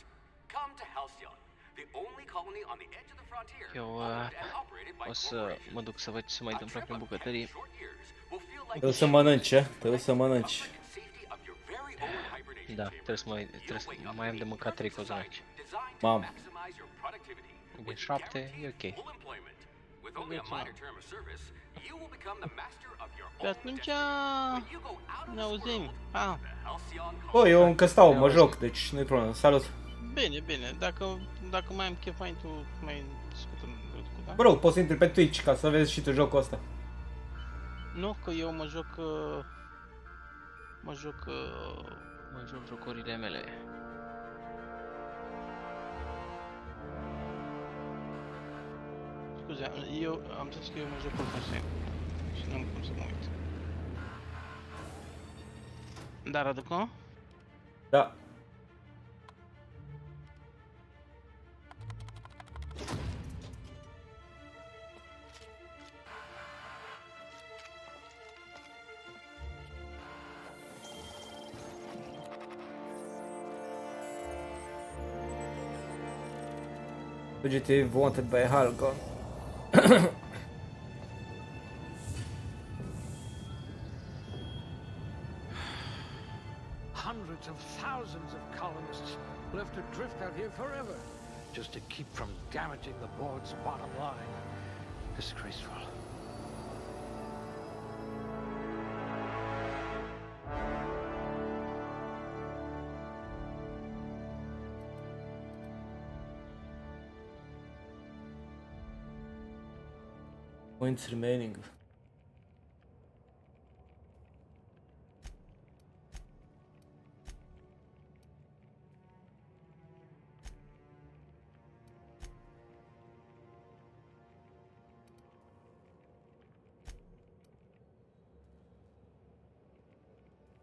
Speaker 8: Come to Halcyon, the only colony on the edge of the frontier,
Speaker 4: Eu
Speaker 8: owned and operated by
Speaker 4: o să
Speaker 8: corporations.
Speaker 4: mă duc să văd ce se mai
Speaker 8: A
Speaker 4: întâmplă
Speaker 8: trip
Speaker 4: prin
Speaker 8: up 10
Speaker 4: bucătărie.
Speaker 8: short years will feel like
Speaker 3: Trebuie să mănânci, ce? Trebuie să mănânci.
Speaker 8: unlimited safety of your very own hibernation
Speaker 4: Da,
Speaker 8: chamber.
Speaker 4: trebuie să mai am de mâncat 3 cozonaci.
Speaker 8: Designed to
Speaker 3: Mamă.
Speaker 8: maximize your productivity
Speaker 4: Din
Speaker 8: with
Speaker 4: 7 e
Speaker 8: guaranteed
Speaker 4: ok.
Speaker 8: full employment. With only a minor term of service, you will become the master of your
Speaker 1: Pe
Speaker 8: own
Speaker 1: atunci
Speaker 8: destiny. When you go out of
Speaker 1: ne
Speaker 8: this
Speaker 1: auzim.
Speaker 8: world,
Speaker 1: Pa!
Speaker 8: the Halcyon
Speaker 3: Bă, eu încă stau, mă
Speaker 4: Ne
Speaker 3: joc, deci nu-i problemă. Salut!
Speaker 1: Bine, bine, dacă mai am chef, mai tu mai discutăm cu da?
Speaker 3: Bă, rog, poți să intri pe Twitch ca să vezi și tu jocul ăsta.
Speaker 1: Nu, că eu mă joc
Speaker 4: Mă joc jocurile mele.
Speaker 1: scuze, eu am zis că eu mă joc cu Wolfenstein și nu am cum să mă uit. Da, Raduco?
Speaker 3: Da. Fugitive wanted by Halcon.
Speaker 9: Hundreds of thousands of colonists left adrift out here forever, just to keep from damaging the board's bottom line. Disgraceful.
Speaker 3: Points remaining.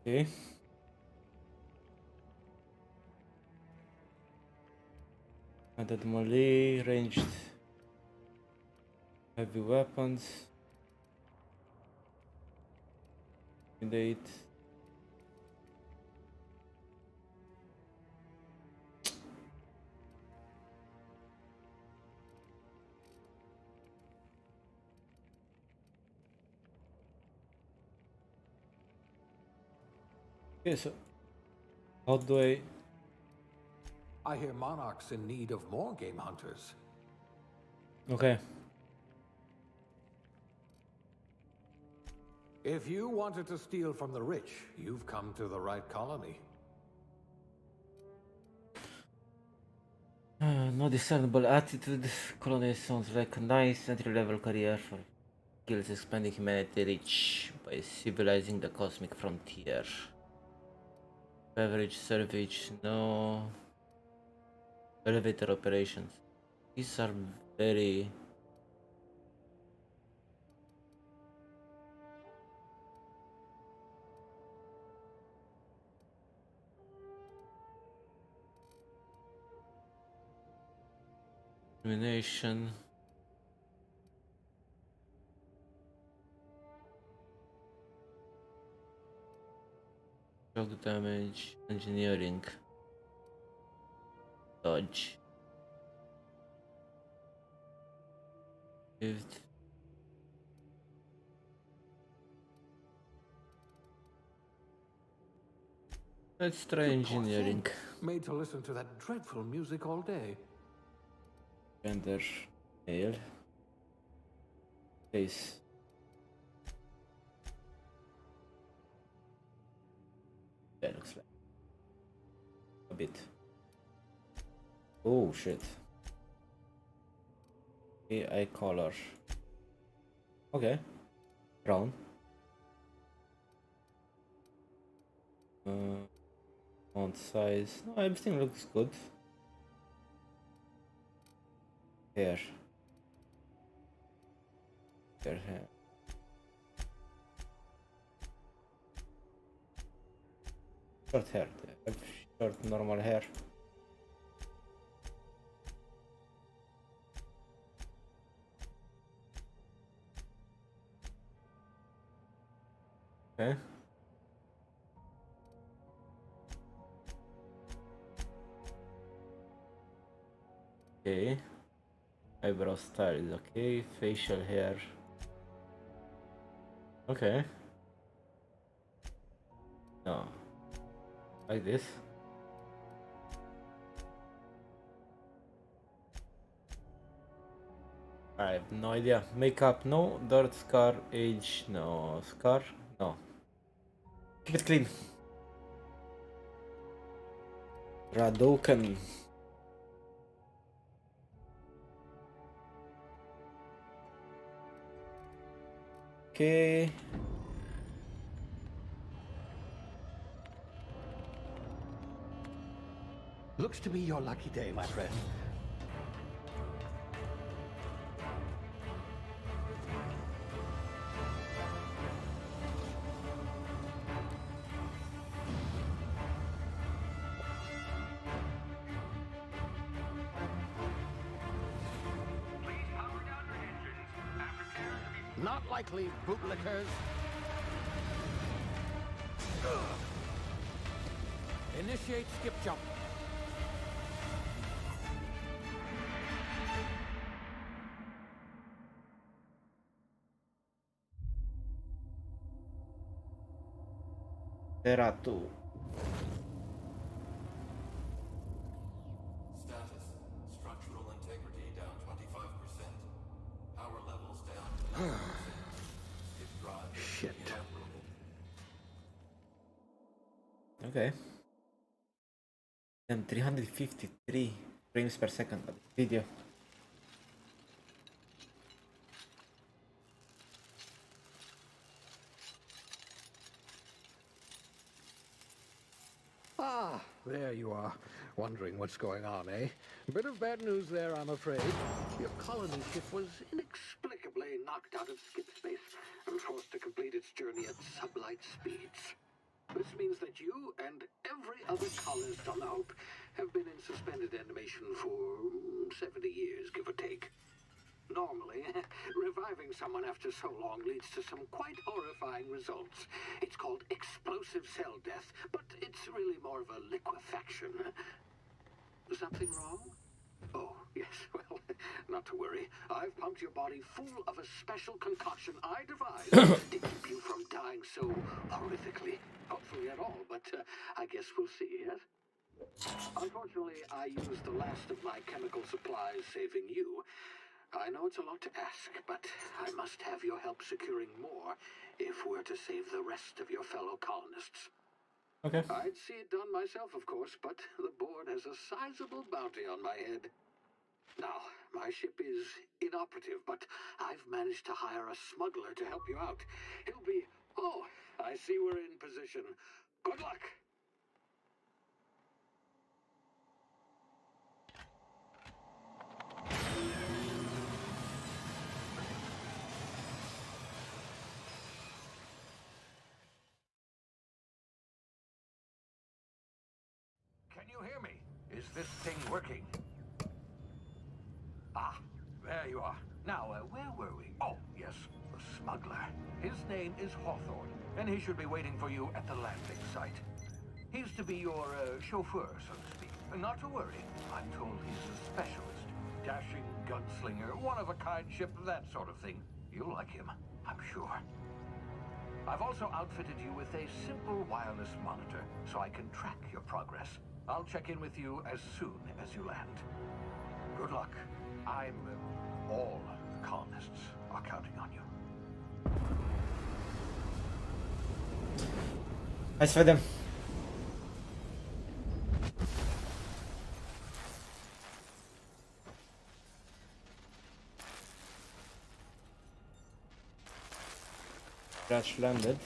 Speaker 3: Okay. Added melee, ranged heavy weapons. Intimidate. Okay, so how do
Speaker 9: I hear Monarch's in need of more game hunters.
Speaker 3: Okay.
Speaker 9: If you wanted to steal from the rich, you've come to the right colony.
Speaker 3: No discernible attitude. Colony sounds like a nice entry-level career for skills expanding humanity reach by civilizing the cosmic frontier. Beverage, salvage, no. Elevator operations. These are very... Elimination. Shock damage, engineering, dodge. Lived. Let's try engineering.
Speaker 9: Made to listen to that dreadful music all day.
Speaker 3: Render, male, face. That looks like a bit. Oh shit. AI color. Okay. Brown. Font size. No, everything looks good. Hair. Hair. Short hair. They have short normal hair. Okay. Okay. Eyebrow style is okay. Facial hair. Okay. No. Like this. I have no idea. Makeup, no. Dirt, scar, age, no. Scar, no. Keep it clean. Radokan. Okay.
Speaker 9: Looks to be your lucky day, my friend. Not likely, bootlickers. Initiate skip jump.
Speaker 3: Teratu.
Speaker 10: Status. Structural integrity down 25%. Power levels down 90%. Skip drive
Speaker 9: Shit.
Speaker 10: inoperable.
Speaker 3: Okay. I'm 353 frames per second of video.
Speaker 9: Ah, there you are. Wondering what's going on, eh? Bit of bad news there, I'm afraid. Your colony ship was inexplicably knocked out of skip space and forced to complete its journey at sublight speeds. This means that you and every other colonist on the Hope have been in suspended animation for 70 years, give or take. Normally, reviving someone after so long leads to some quite horrifying results. It's called explosive cell death, but it's really more of a liquefaction. Something wrong? Oh, yes, well, not to worry. I've pumped your body full of a special concoction I devised to keep you from dying so horrifically. Hopefully at all, but I guess we'll see, yes? Unfortunately, I used the last of my chemical supplies saving you. I know it's a lot to ask, but I must have your help securing more if we're to save the rest of your fellow colonists.
Speaker 3: Okay.
Speaker 9: I'd see it done myself, of course, but the board has a sizable bounty on my head. Now, my ship is inoperative, but I've managed to hire a smuggler to help you out. He'll be... Oh, I see we're in position. Good luck! Can you hear me? Is this thing working? Ah, there you are. Now, where were we? Oh, yes, the smuggler. His name is Hawthorne, and he should be waiting for you at the landing site. He's to be your chauffeur, so to speak. Not to worry, I'm told he's a specialist. Dashing gunslinger, one-of-a-kind ship, that sort of thing. You'll like him, I'm sure. I've also outfitted you with a simple wireless monitor, so I can track your progress. I'll check in with you as soon as you land. Good luck. All colonists are counting on you.
Speaker 3: Hai să vedem. Crash landed.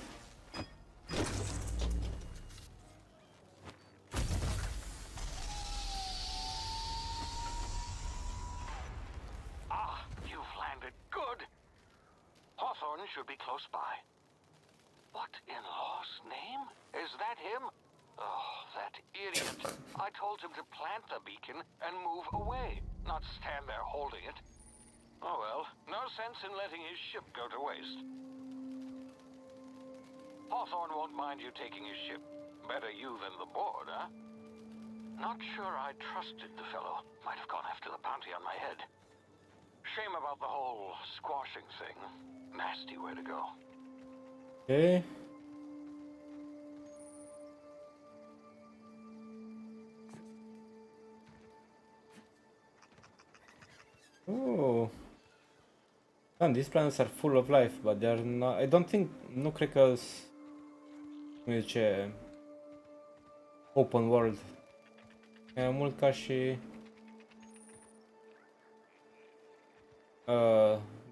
Speaker 9: Should be close by. What in law's name? Is that him? Oh, that idiot. I told him to plant the beacon and move away, not stand there holding it. Oh well, no sense in letting his ship go to waste. Hawthorne won't mind you taking his ship. Better you than the board, huh? Not sure I trusted the fellow. Might have gone after the bounty on my head. Shame about the whole squashing thing. Nasty way to go.
Speaker 3: Okay. Oh. Man, these planets are full of life, but they are not. I don't think. Nu cred că cum zice open world. E mai mult ca și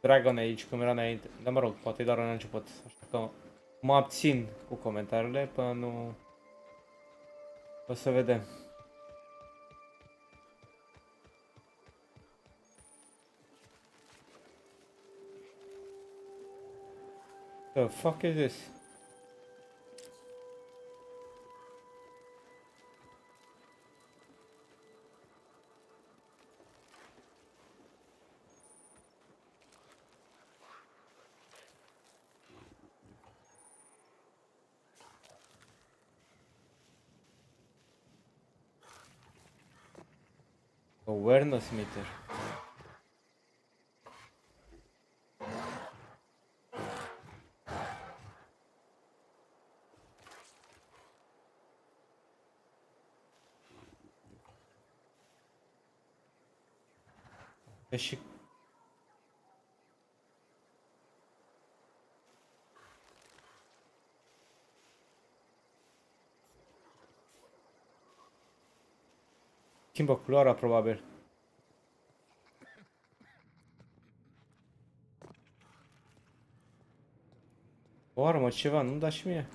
Speaker 3: Dragon Age, cum era înainte. Dar mă rog, poate doar în început. Așa că mă abțin cu comentariile până nu... O să vedem. The fuck is this? Awareness meter. E și... Schimbă culoarea, probabil. O armă, ceva, nu-mi da și mie.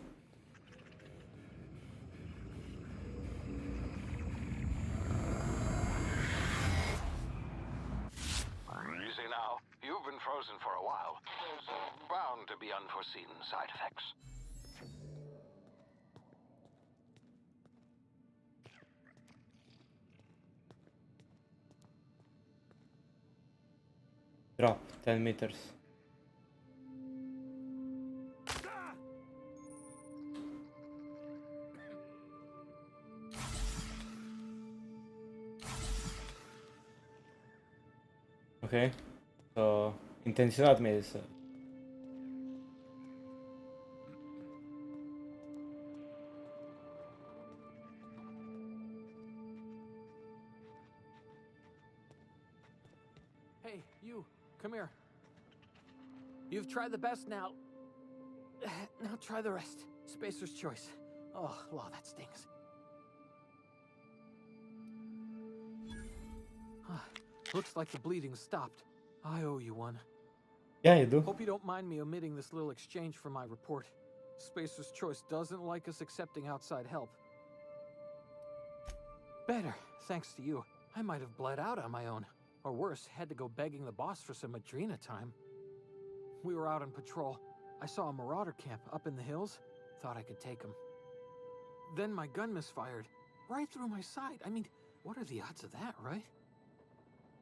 Speaker 9: Easy now. You've been frozen for a while. There's bound to be unforeseen side effects.
Speaker 3: Drop, 10 meters. Ok. So, intenționat mi-e să...
Speaker 11: Hey, you, come here. You've tried the best now. Now try the rest. Spacer's choice. Oh, law, that stings. Looks like the bleeding stopped. I owe you one.
Speaker 3: Yeah, you do.
Speaker 11: Hope you don't mind me omitting this little exchange from my report. Spacer's choice doesn't like us accepting outside help. Better, thanks to you. I might have bled out on my own. Or worse, had to go begging the boss for some Adrena time. We were out on patrol. I saw a marauder camp up in the hills. Thought I could take him. Then my gun misfired. Right through my side. I mean, what are the odds of that, right?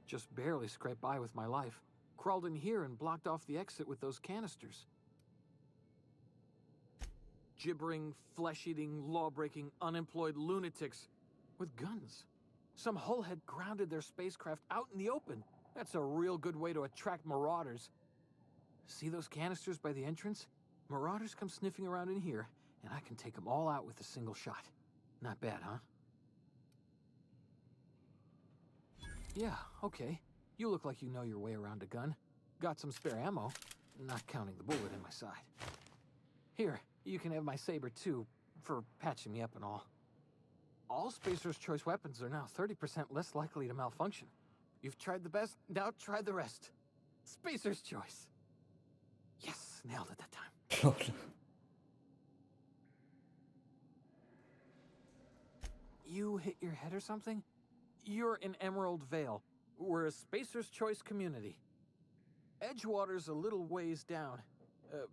Speaker 11: Just barely scraped by with my life. Crawled in here and blocked off the exit with those canisters. Gibbering, flesh-eating, law-breaking, unemployed lunatics with guns. Some hullhead grounded their spacecraft out in the open. That's a real good way to attract marauders. See those canisters by the entrance? Marauders come sniffing around in here, and I can take them all out with a single shot. Not bad, huh? Yeah, okay. You look like you know your way around a gun. Got some spare ammo, not counting the bullet in my side. Here, you can have my saber too, for patching me up and all. All Spacer's choice weapons are now 30% less likely to malfunction. You've tried the best, now try the rest. Spacer's choice. Yes, nailed it that time. You hit your head or something? You're in Emerald Vale. We're a Spacer's choice community. Edgewater's a little ways down.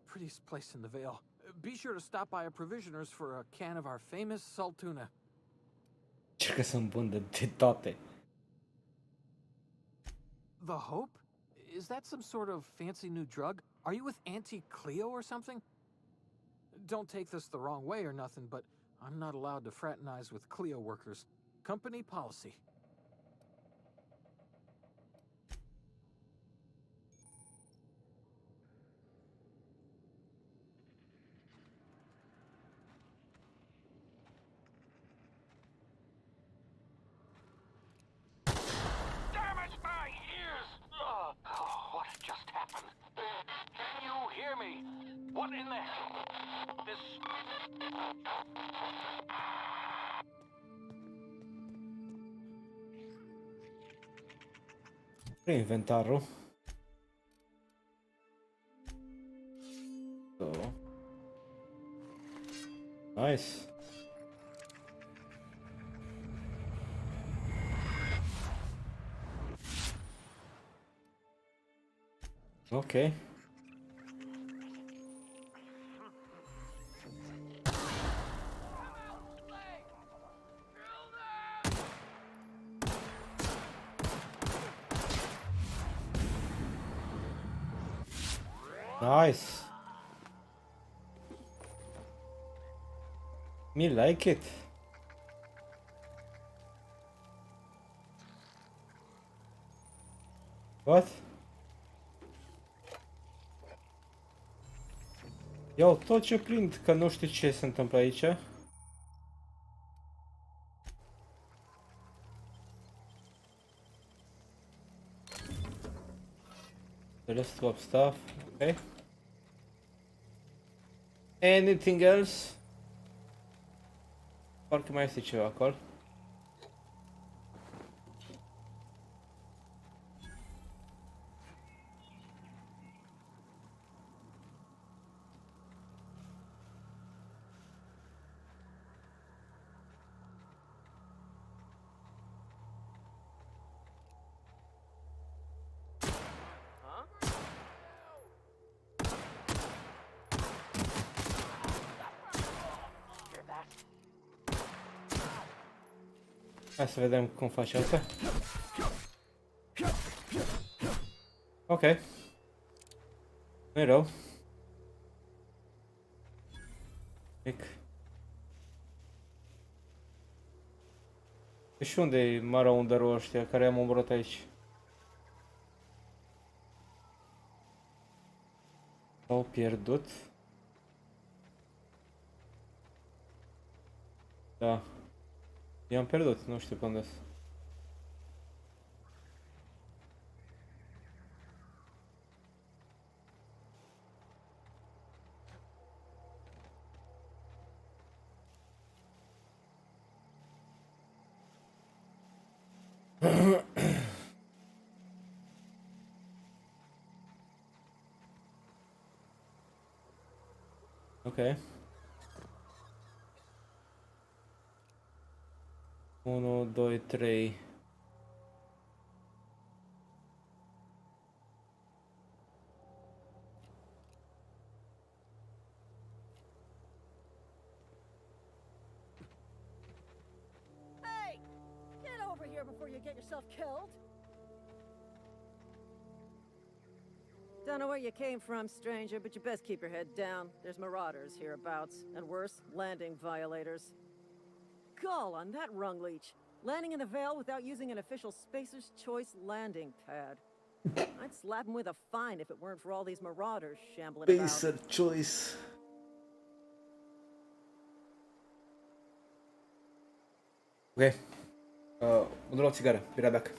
Speaker 11: Prettiest place in the Vale. Be sure to stop by a provisioner's for a can of our famous salt tuna.
Speaker 3: Cercă să-mi bun de toate.
Speaker 11: The Hope? Is that some sort of fancy new drug? Are you with Auntie Cleo or something? Don't take this the wrong way or nothing, but I'm not allowed to fraternize with Cleo workers. Company policy.
Speaker 9: What in the hell? This...
Speaker 3: Inventarul. So. Nice. Okay. Nice. Me like it. What? Iau tot ce prind, că nu știu ce se întâmplă aici. Let's swap stuff. Okay. Anything else? Parcă mai este ceva acolo. Hai să vedem cum face asta. Ok. Nu-i rău. Mic. Și unde-i maraunderul ăștia care am omorât aici? S-au pierdut. Da. I-am pierdut, nu știu pe unde sunt. Ok. 1, 2, 3.
Speaker 12: Hey! Get over here before you get yourself killed! Don't know where you came from, stranger, but you best keep your head down. There's marauders hereabouts, and worse, landing violators. Gall on that rung leech. Landing in the Vale without using an official Spacer's Choice landing pad. I'd slap him with a fine if it weren't for all these marauders shambling about.
Speaker 3: Spacer Choice. Ok. Mă duc la o țigară. Be right back.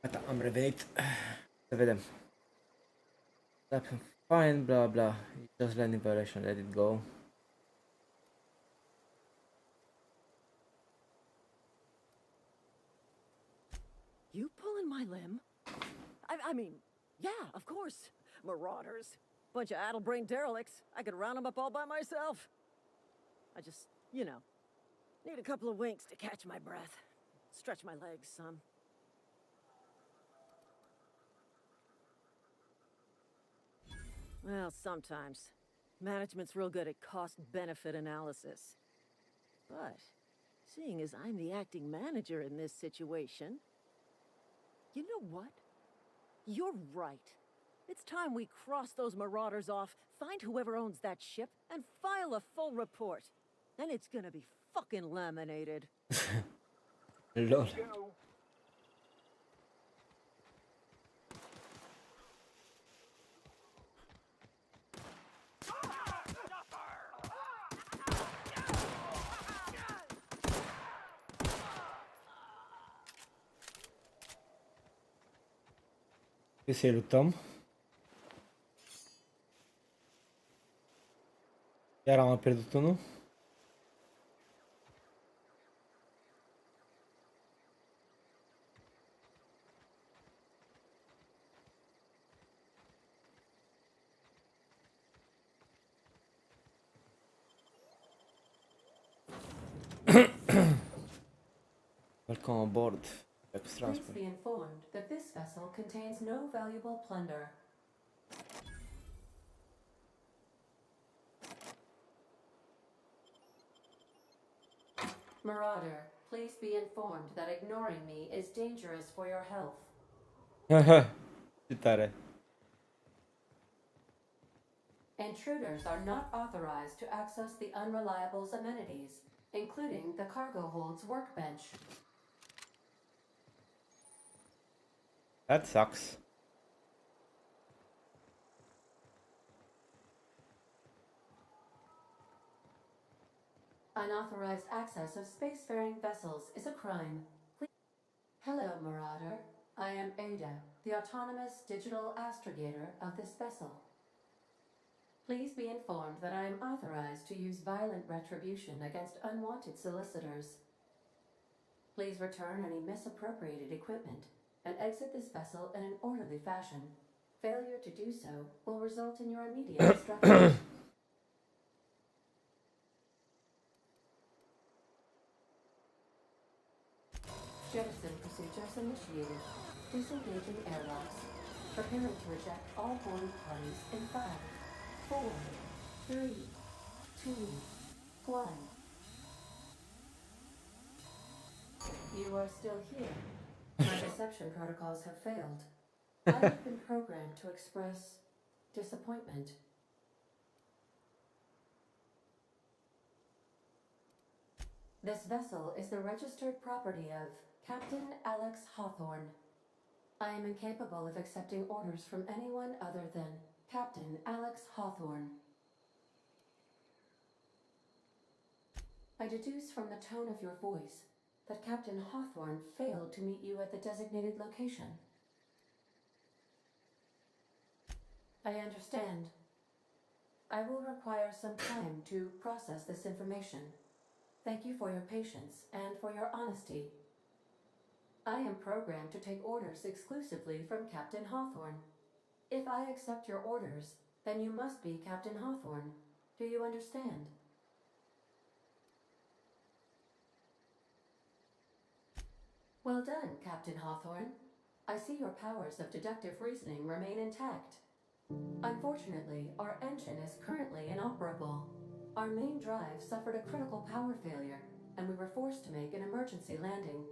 Speaker 3: Gata, am revenit. Să vedem. Fine, bla bla. Just landing violation, let it go.
Speaker 12: You pulling my limb? I mean, yeah, of course. Marauders. Bunch of addle-brained derelicts. I could round them up all by myself. I just, you know, need a couple of winks to catch my breath. Stretch my legs some. Well, sometimes. Management's real good at cost-benefit analysis. But, seeing as I'm the acting manager in this situation, you know what? You're right. It's time we cross those marauders off, find whoever owns that ship, and file a full report. And it's gonna be fucking laminated.
Speaker 3: Lol. Să-i luptăm. Iar am pierdut unul. Welcome aboard.
Speaker 13: Please be informed that this vessel contains no valuable plunder. Marauder, please be informed that ignoring me is dangerous for your health.
Speaker 3: Ce tare.
Speaker 13: Intruders are not authorized to access the Unreliable's amenities, including the cargo hold's workbench.
Speaker 3: That sucks.
Speaker 13: Unauthorized access of spacefaring vessels is a crime. Hello, Marauder. I am Ada, the autonomous digital astrogator of this vessel. Please be informed that I am authorized to use violent retribution against unwanted solicitors. Please return any misappropriated equipment and exit this vessel in an orderly fashion. Failure to do so will result in your immediate destruction. Jettison procedures initiated. Disengaging airlocks. Preparing to eject all boarding parties in 5, 4, 3, 2, 1. You are still here. My reception protocols have failed. I have been programmed to express disappointment. This vessel is the registered property of Captain Alex Hawthorne. I am incapable of accepting orders from anyone other than Captain Alex Hawthorne. I deduce from the tone of your voice that Captain Hawthorne failed to meet you at the designated location. I understand. I will require some time to process this information. Thank you for your patience and for your honesty. I am programmed to take orders exclusively from Captain Hawthorne. If I accept your orders, then you must be Captain Hawthorne. Do you understand? Well done, Captain Hawthorne. I see your powers of deductive reasoning remain intact. Unfortunately, our engine is currently inoperable. Our main drive suffered a critical power failure, and we were forced to make an emergency landing.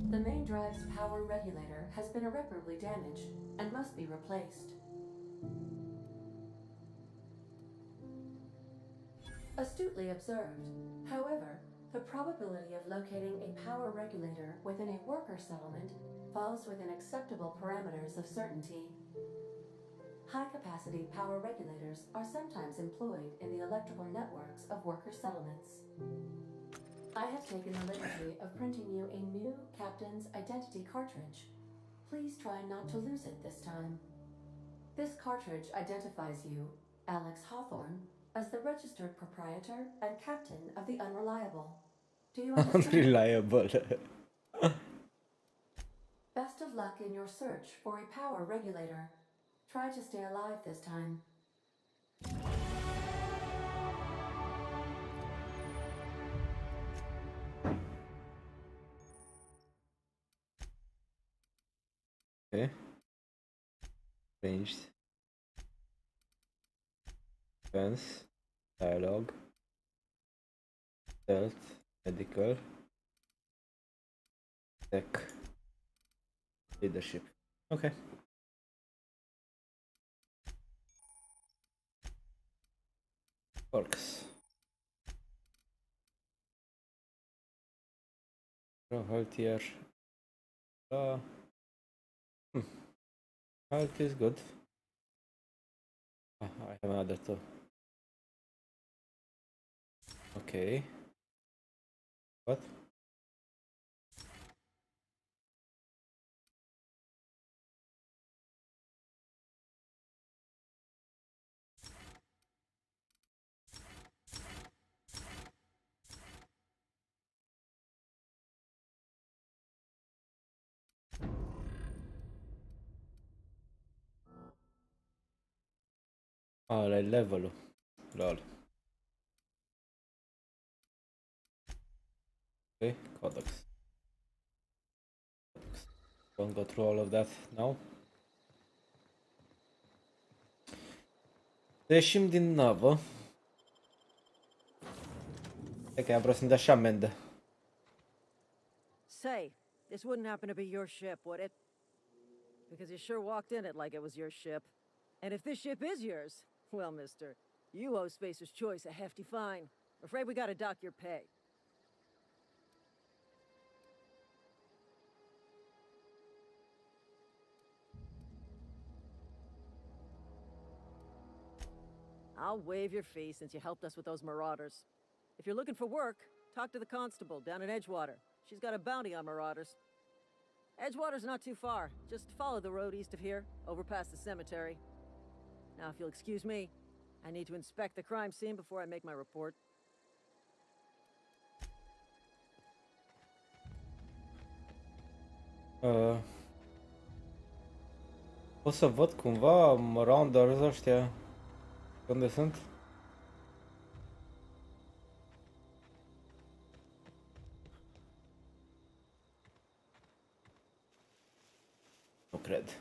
Speaker 13: The main drive's power regulator has been irreparably damaged and must be replaced. Astutely observed. However, the probability of locating a power regulator within a worker settlement falls within acceptable parameters of certainty. High-capacity power regulators are sometimes employed in the electrical networks of worker settlements. I have taken the liberty of printing you a new captain's identity cartridge Please try not to lose it this time. This cartridge identifies you, Alex Hawthorne, as the registered proprietor and captain of the Unreliable. Do you understand?
Speaker 3: Unreliable.
Speaker 13: Best of luck in your search for a power regulator. Try to stay alive this time.
Speaker 3: Okay. Ranged. Defense. Dialogue. Stealth. Medical. Tech. Leadership. Okay. Works. Healthier. Uh, Health is good. I have another two. Okay. What? Ah, il level. Lol. Okay, codex. Don't go through all of that now. Ieșim din navă. E că vreau să-mi dea și amendă.
Speaker 12: Say, this wouldn't happen to be your ship, would it? Because you sure walked in it like it was your ship. And if this ship is yours, well, mister, you owe Spacer's Choice a hefty fine. Afraid we gotta dock your pay. I'll waive your fee since you helped us with those marauders. If you're looking for work, talk to the constable down in Edgewater. She's got a bounty on marauders. Edgewater's not too far. Just follow the road east of here, over past the cemetery. Now, if you'll excuse me, I need to inspect the crime scene before I make my report.
Speaker 3: O să văd cumva rounders ăștia unde sunt? Nu cred.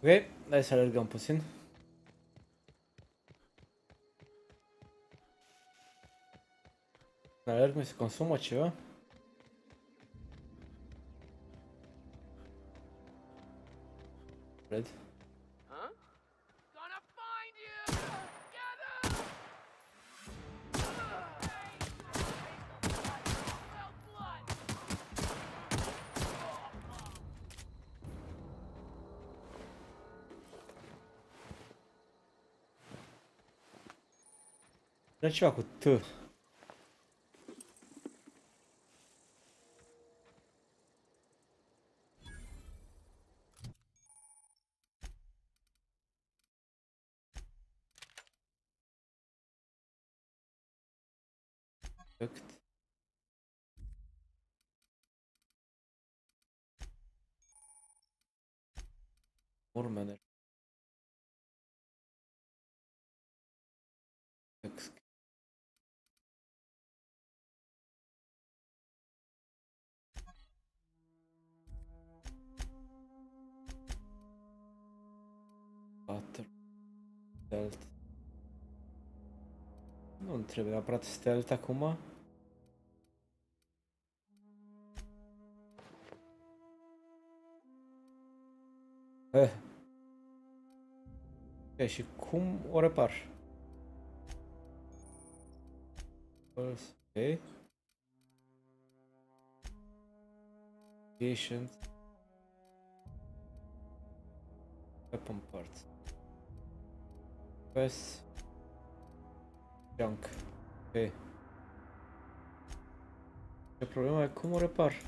Speaker 3: Ok, hai să alergăm puțin. Alerg, mi se consumă ceva? Cred. Era ceva cu T. Perfect. Urmele. Butter. Stealth. Nu trebuie neapărat stealth acum. Ok, și cum o repar? Ok. Patient. Weapon parts. Quest. Junk. Ok. Ce problemă e cum o repar?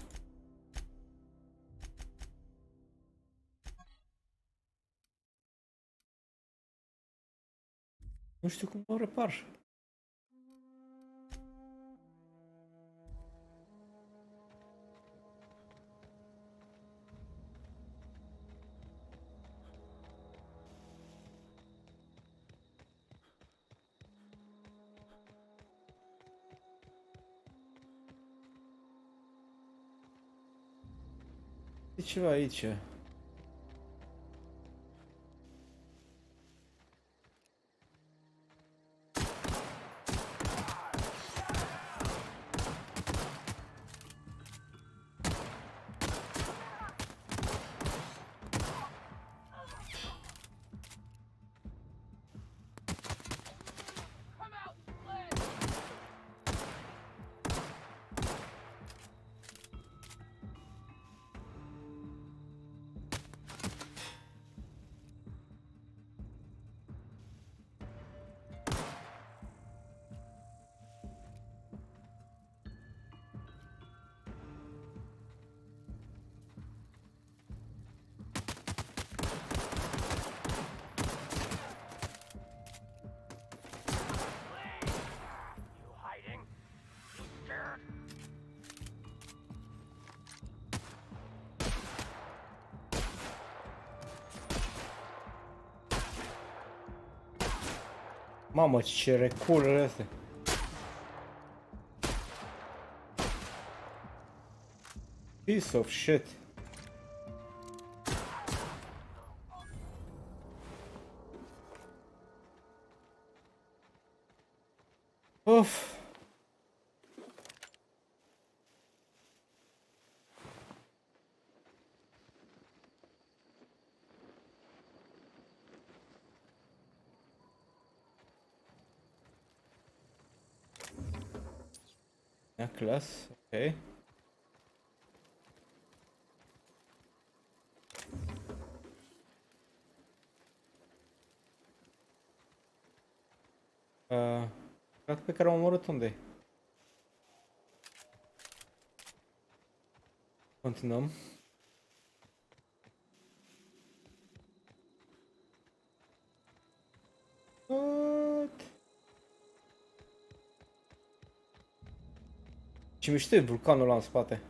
Speaker 3: Nu știu cum o repar. E ceva aici. Mamă, ce reculele astea. Piece of shit. Uf. Necklace, ok. Cred pe care am omorât unde? Continuăm. What? Ce mișto e vulcanul ăla în spate.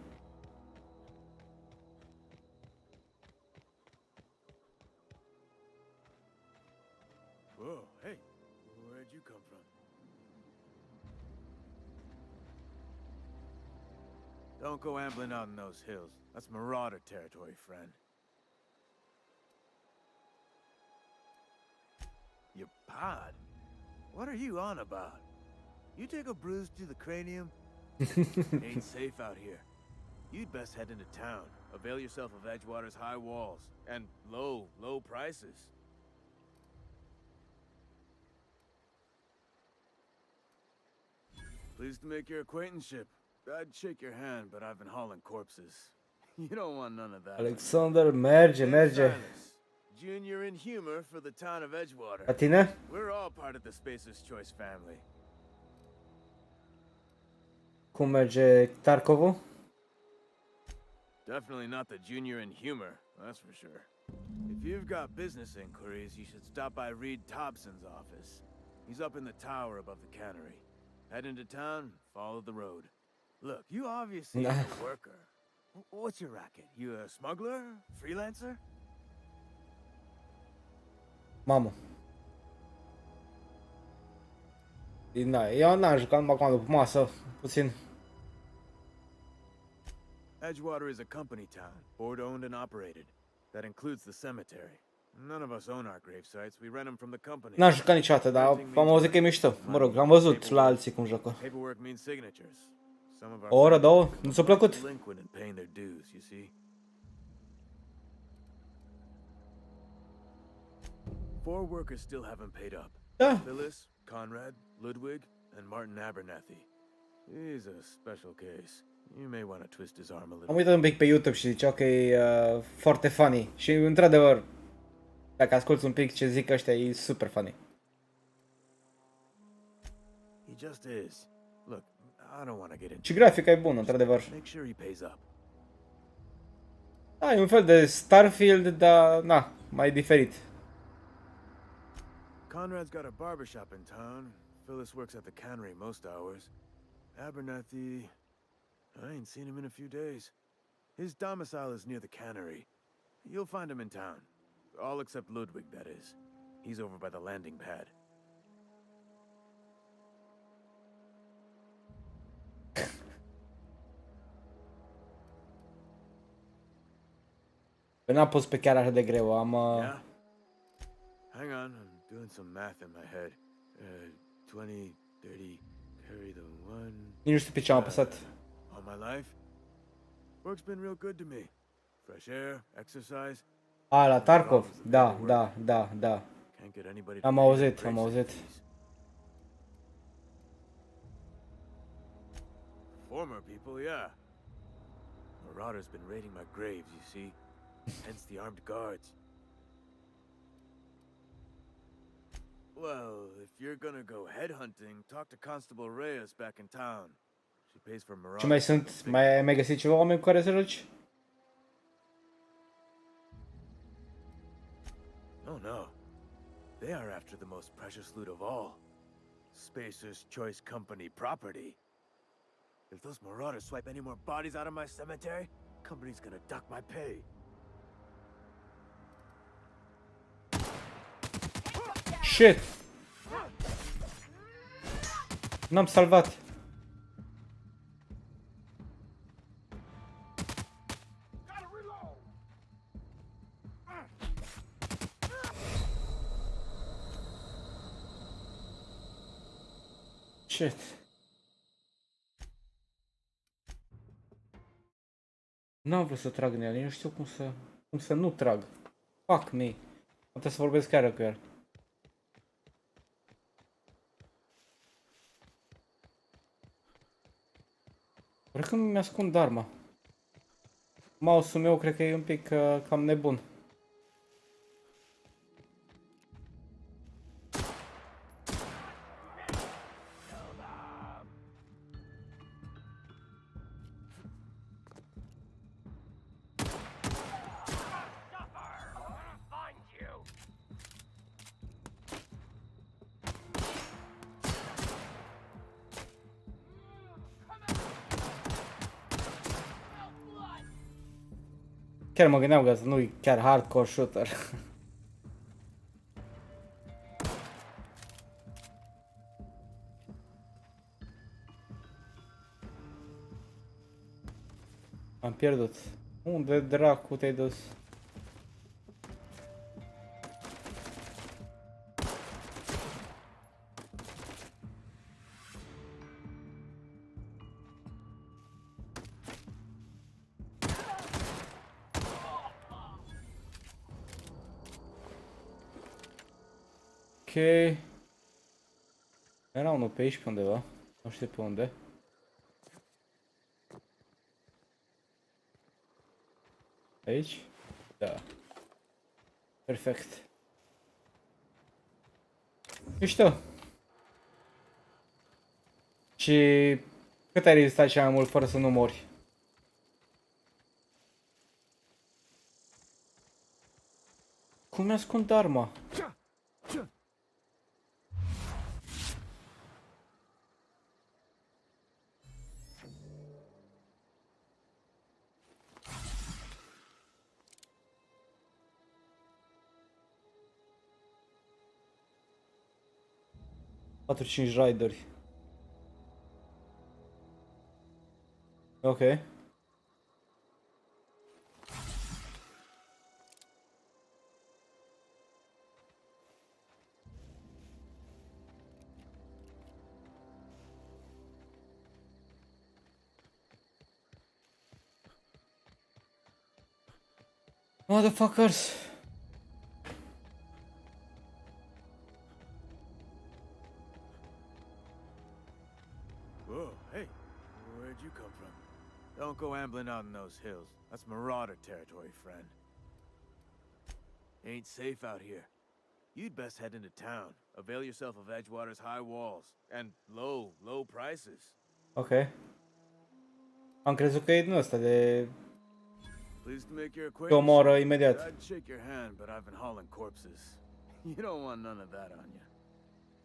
Speaker 6: Whoa, hey, where'd you come from? Don't go ambling out in those hills. That's marauder territory, friend. Your pod? What are you on about? You take a bruise to the cranium? Ain't safe out here. You'd best head into town. Avail yourself of Edgewater's high walls and low prices. Pleased to make your acquaintanceship. I'd shake your hand, but I've been hauling corpses. You don't want none of that.
Speaker 3: Alexander, merge.
Speaker 6: Silas, junior in humor for the town of Edgewater.
Speaker 3: La tine?
Speaker 6: We're all part of the Spacer's Choice family.
Speaker 3: Cum merge Tarkovul?
Speaker 6: Definitely not the junior in humor, that's for sure. If you've got business inquiries, you should stop by Reed Thompson's office. He's up in the tower above the cannery. Head into town, follow the road. Look, you obviously are a worker. What's your racket? You a smuggler? Freelancer?
Speaker 3: Mamă. Da, eu n-am jucat numai acum după masă, puțin.
Speaker 6: Edgewater is a company town, board-owned and operated. That includes the cemetery. None of us own our grave sites. We rent them from the company.
Speaker 3: N-am jucat niciodată, dar am auzit că e mișto. Mă rog, am văzut la alții cum joacă.
Speaker 6: Paperwork means signatures. Some of our
Speaker 3: O oră, două? Nu ți-a plăcut?
Speaker 6: delinquent in paying their dues, you see. 4 workers still haven't paid up.
Speaker 3: Da.
Speaker 6: Phyllis, Conrad, Ludwig, and Martin Abernathy. He's a special case. You may want to twist his arm a little.
Speaker 3: Am uitat un pic pe YouTube și ziceau că e foarte funny. Și într-adevăr, Dacă asculti un pic ce zic ăștia, e super funny.
Speaker 6: He just is. Look, I don't want to get into
Speaker 3: Și grafica e bună, într-adevăr.
Speaker 6: Make sure he pays up.
Speaker 3: Da, e un fel de Starfield, dar na, mai diferit.
Speaker 6: Conrad's got a barbershop in town. Phyllis works at the cannery most hours. Abernathy, I ain't seen him in a few days. His domicile is near the cannery. You'll find him in town. All except Ludwig, that is. He's over by the landing pad.
Speaker 3: N-am pus pe chiar așa de greu, am...
Speaker 6: Yeah? Hang on, I'm doing some math in my head. 20, 30, carry the one...
Speaker 3: Nici nu știu pe ce am apăsat.
Speaker 6: All my life? Work's been real good to me. Fresh air, exercise.
Speaker 3: A, la Tarkov? Da.
Speaker 6: Can't get anybody to
Speaker 3: Am
Speaker 6: pay
Speaker 3: auzit,
Speaker 6: the
Speaker 3: am
Speaker 6: breaks
Speaker 3: auzit.
Speaker 6: and fees. Former people, yeah. Marauder's been raiding my graves, you see. Hence the armed guards. Well, if you're gonna go headhunting, talk to Constable Reyes back in town. She pays for Marauder.
Speaker 3: Ce mai sunt? Mai găsit ceva oameni cu care să joci?
Speaker 6: Oh no. They are after the most precious loot of all. Spacer's Choice Company property. If those marauders swipe any more bodies out of my cemetery, company's gonna duck my pay.
Speaker 3: Shit! N-am salvat. Shit. N-am vrut să trag în el, nu știu cum să nu trag. Fuck me. Trebuie să vorbesc chiar cu el. Cred că mi-ascund arma. Mouse-ul meu cred că e un pic cam nebun. Chiar mă gândeam că nu e chiar hardcore shooter. Am pierdut. Unde dracu te-ai dus? Ok. Era unul pe aici pe undeva. Nu știu pe unde. Aici? Da. Perfect. Mișto. Și cât ai rezistat cel mai mult fără să nu mori? Cum mi-ascund arma? Patru, 5 raideri. Ok. Motherfuckers.
Speaker 6: Whoa, hey, where'd you come from? Don't go ambling out in those hills. That's marauder territory, friend. Ain't safe out here. You'd best head into town. Avail yourself of Edgewater's high walls and low prices.
Speaker 3: Ok. Am crezut că e din ăsta de...
Speaker 6: Pleased to make your
Speaker 3: te
Speaker 6: acquaintance.
Speaker 3: omoră imediat.
Speaker 6: I'd shake your hand, but I've been hauling corpses. You don't want none of that on you.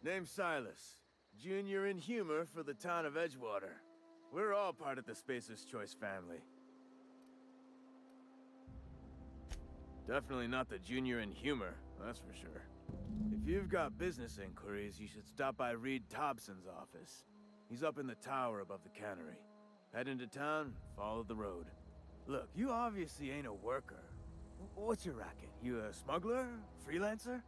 Speaker 6: Name's Silas. Junior in humor for the town of Edgewater. We're all part of the Spacer's Choice family. Definitely not the junior in humor, that's for sure. If you've got business inquiries, you should stop by Reed Thompson's office. He's up in the tower above the cannery. Head into town, follow the road. Look, you obviously ain't a worker. What's your racket? You a smuggler? Freelancer?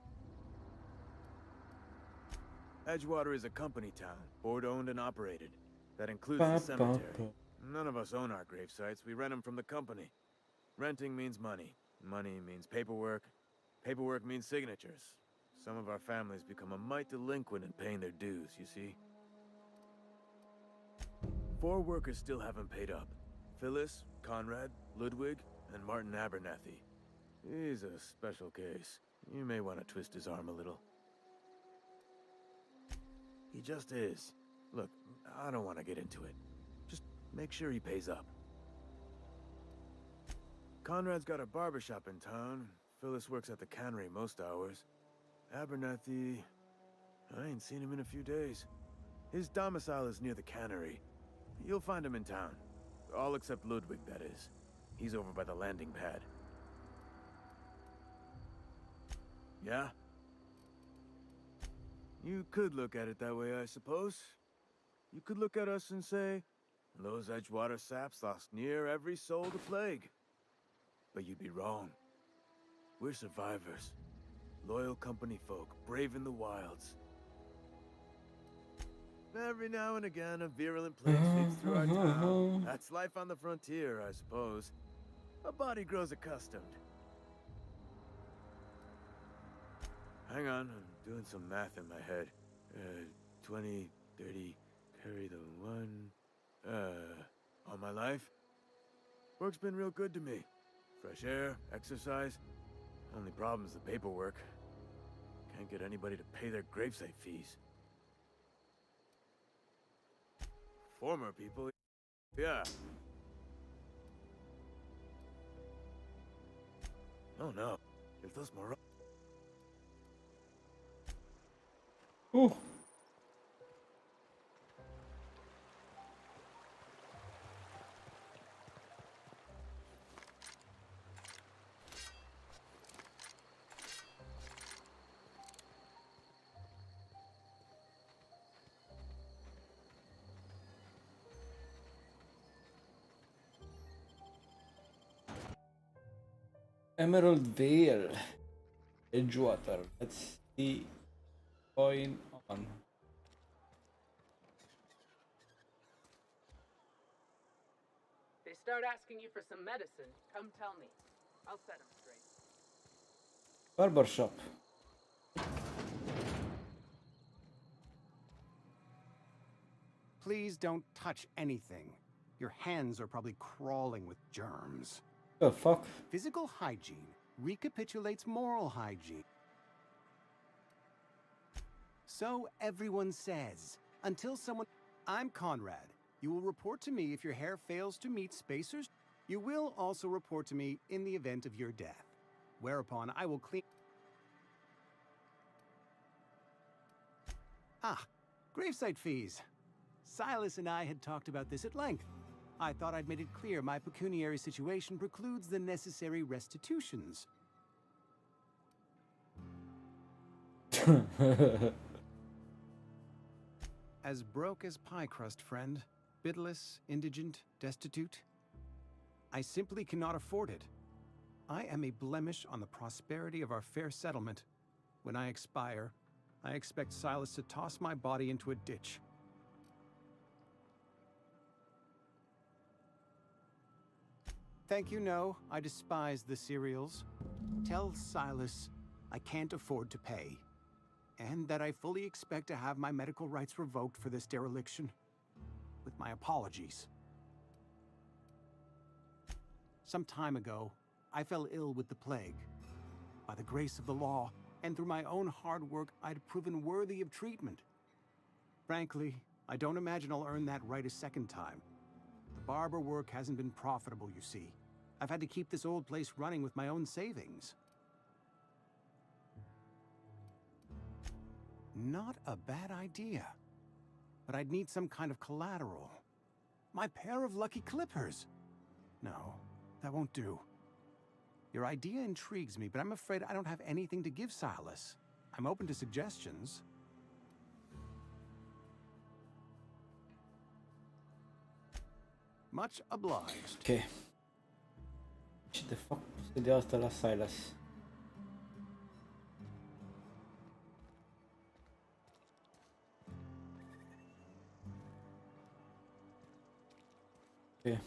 Speaker 6: Edgewater is a company town, board-owned and operated. That includes the cemetery. None of us own our grave sites. We rent them from the company. Renting means money. Money means paperwork. Paperwork means signatures. Some of our families become a mite delinquent in paying their dues, you see. 4 workers still haven't paid up. Phyllis, Conrad, Ludwig, and Martin Abernathy. He's a special case. You may want to twist his arm a little. He just is. Look, I don't want to get into it. Just make sure he pays up. Conrad's got a barbershop in town. Phyllis works at the cannery most hours. Abernathy... I ain't seen him in a few days. His domicile is near the cannery. You'll find him in town. All except Ludwig, that is. He's over by the landing pad. Yeah? You could look at it that way, I suppose. You could look at us and say, those Edgewater saps lost near every soul to plague. But you'd be wrong. We're survivors. Loyal company folk, brave in the wilds. Every now and again, a virulent plague sweeps through our town. That's life on the frontier, I suppose. A body grows accustomed. Hang on, I'm doing some math in my head. 20, 30, carry the 1. All my life? Work's been real good to me. Fresh air, exercise. Only problem's the paperwork. Can't get anybody to pay their gravesite fees. Former people, yeah. Oh no, if those more.
Speaker 3: Ooh. Emerald Vale, Edgewater. Let's see what's going on.
Speaker 14: They start asking you for some medicine, come tell me. I'll set them straight.
Speaker 3: Barber shop.
Speaker 15: Please don't touch anything. Your hands are probably crawling with germs.
Speaker 3: The fuck?
Speaker 15: Physical hygiene recapitulates moral hygiene. So everyone says. Until someone... I'm Conrad. You will report to me if your hair fails to meet spacers. You will also report to me in the event of your death. Whereupon I will clean... Ah, gravesite fees. Silas and I had talked about this at length. I thought I'd made it clear my pecuniary situation precludes the necessary restitutions. As broke as pie crust, friend. Bidless, indigent, destitute. I simply cannot afford it. I am a blemish on the prosperity of our fair settlement. When I expire, I expect Silas to toss my body into a ditch. Thank you, no. I despise the cereals. Tell Silas I can't afford to pay. And that I fully expect to have my medical rights revoked for this dereliction. With my apologies. Some time ago, I fell ill with the plague. By the grace of the law, and through my own hard work, I'd proven worthy of treatment. Frankly, I don't imagine I'll earn that right a second time. The barber work hasn't been profitable, you see. I've had to keep this old place running with my own savings. Not a bad idea. But I'd need some kind of collateral. My pair of lucky clippers. No, that won't do. Your idea intrigues me, but I'm afraid I don't have anything to give Silas. I'm open to suggestions. Much obliged.
Speaker 3: Ok. Ce de fac să dea asta la Silas? Ok.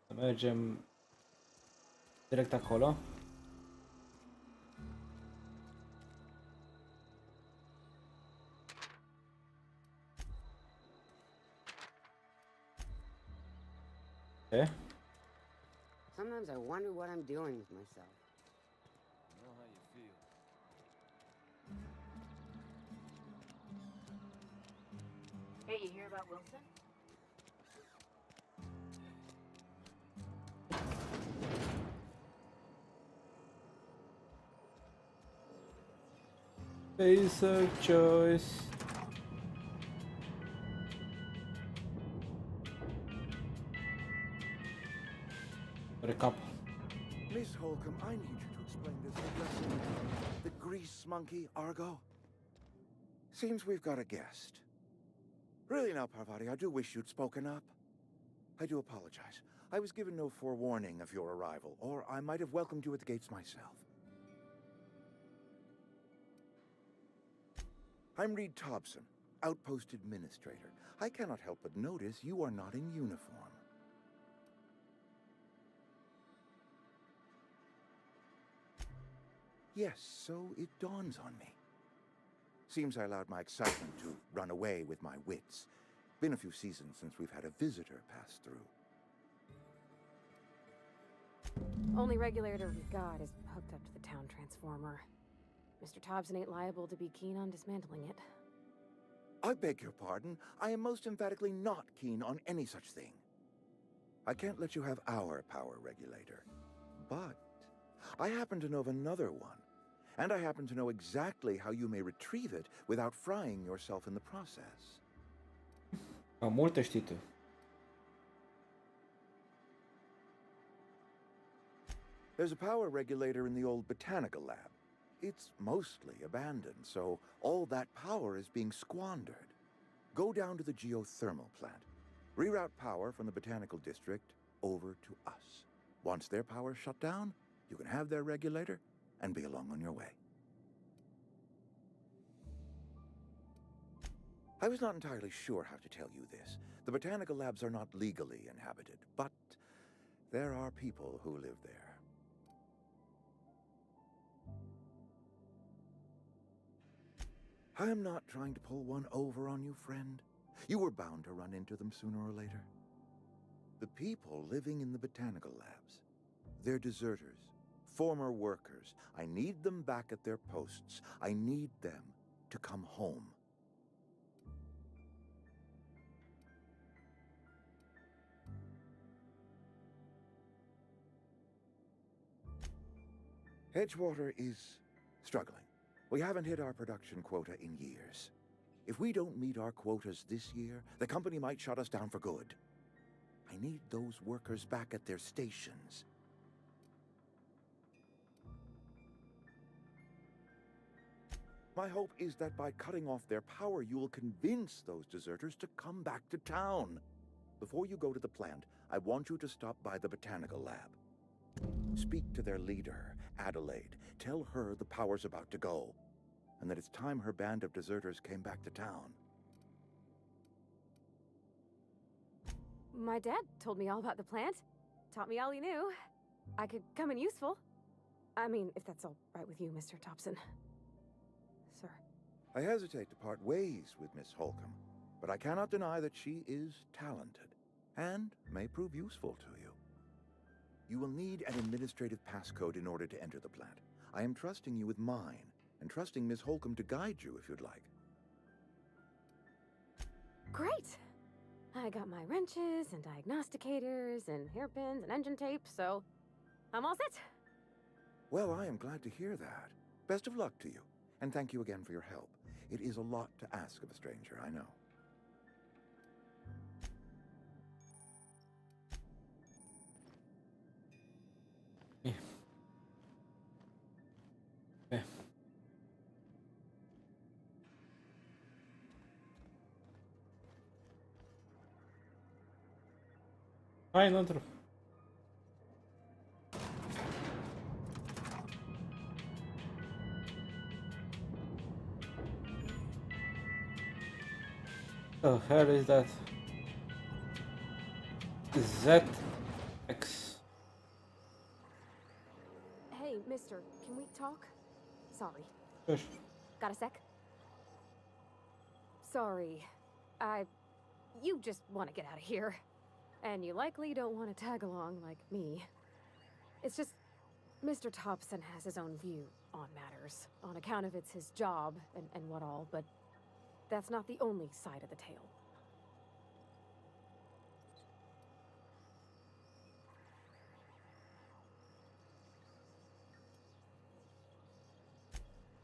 Speaker 3: Să mergem direct acolo. Ok.
Speaker 16: Sometimes I wonder what I'm doing with myself.
Speaker 6: I know how you feel.
Speaker 7: Hey, you hear about Wilson?
Speaker 3: Basic choice. Recap.
Speaker 17: Miss Holcomb, I need you to explain this address. The grease monkey, Argo? Seems we've got a guest. Really now, Parvati, I do wish you'd spoken up. I do apologize. I was given no forewarning of your arrival, or I might have welcomed you at the gates myself. I'm Reed Thompson, Outpost Administrator. I cannot help but notice you are not in uniform. Yes, so it dawns on me. Seems I allowed my excitement to run away with my wits. Been a few seasons since we've had a visitor pass through.
Speaker 18: Only regulator we've got is hooked up to the town transformer. Mr. Thompson ain't liable to be keen on dismantling it.
Speaker 17: I beg your pardon. I am most emphatically not keen on any such thing. I can't let you have our power regulator. But I happen to know of another one. And I happen to know exactly how you may retrieve it without frying yourself in the process.
Speaker 3: Multe știi tu.
Speaker 17: There's a power regulator in the old botanical lab. It's mostly abandoned, so all that power is being squandered. Go down to the geothermal plant. Reroute power from the botanical district over to us. Once their power's shut down, you can have their regulator and be along on your way. I was not entirely sure how to tell you this. The botanical labs are not legally inhabited, but there are people who live there. I am not trying to pull one over on you, friend. You were bound to run into them sooner or later. The people living in the botanical labs, they're deserters, former workers. I need them back at their posts. I need them to come home. Edgewater is struggling. We haven't hit our production quota in years. If we don't meet our quotas this year, the company might shut us down for good. I need those workers back at their stations. My hope is that by cutting off their power, you will convince those deserters to come back to town. Before you go to the plant, I want you to stop by the botanical lab. Speak to their leader, Adelaide. Tell her the power's about to go, and that it's time her band of deserters came back to town.
Speaker 18: My dad told me all about the plant. Taught me all he knew. I could come in useful. I mean, if that's all right with you, Mr. Thompson. Sir.
Speaker 17: I hesitate to part ways with Miss Holcomb, but I cannot deny that she is talented, and may prove useful to you. You will need an administrative passcode in order to enter the plant. I am trusting you with mine, and trusting Miss Holcomb to guide you if you'd like.
Speaker 18: Great! I got my wrenches and diagnosticators and hairpins and engine tape, so I'm all set.
Speaker 17: Well, I am glad to hear that. Best of luck to you, and thank you again for your help. It is a lot to ask of a stranger, I know.
Speaker 3: Yeah. Yeah. Hai înăuntru. The hell is that? ZX.
Speaker 18: Hey, mister, can we talk? Sorry.
Speaker 3: Sure.
Speaker 18: Got a sec? Sorry. You just want to get out of here. And you likely don't want to tag along like me. It's just, Mr. Thompson has his own view on matters, on account of it's his job and what all, but that's not the only side of the tale.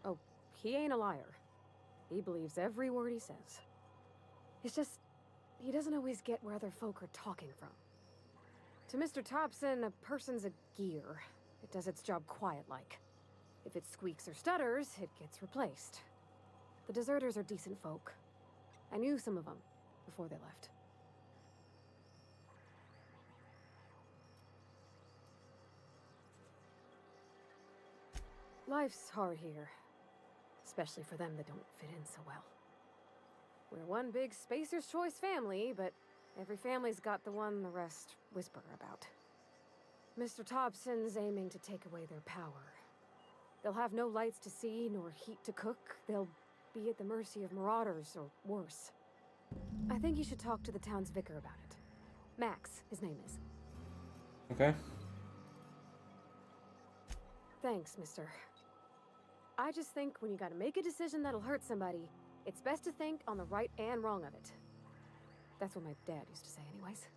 Speaker 18: Oh, he ain't a liar. He believes every word he says. It's just, he doesn't always get where other folk are talking from. To Mr. Thompson, a person's a gear. It does its job quiet-like. If it squeaks or stutters, it gets replaced. The deserters are decent folk. I knew some of them before they left. Life's hard here, especially for them that don't fit in so well. We're one big Spacer's Choice family, but every family's got the one the rest whisper about. Mr. Thompson's aiming to take away their power. They'll have no lights to see, nor heat to cook. They'll be at the mercy of marauders, or worse. I think you should talk to the town's vicar about it. Max, his name is.
Speaker 3: Okay.
Speaker 18: Thanks, mister. I just think when you gotta make a decision that'll hurt somebody, it's best to think on the right and wrong of it. That's what my dad used to say anyways.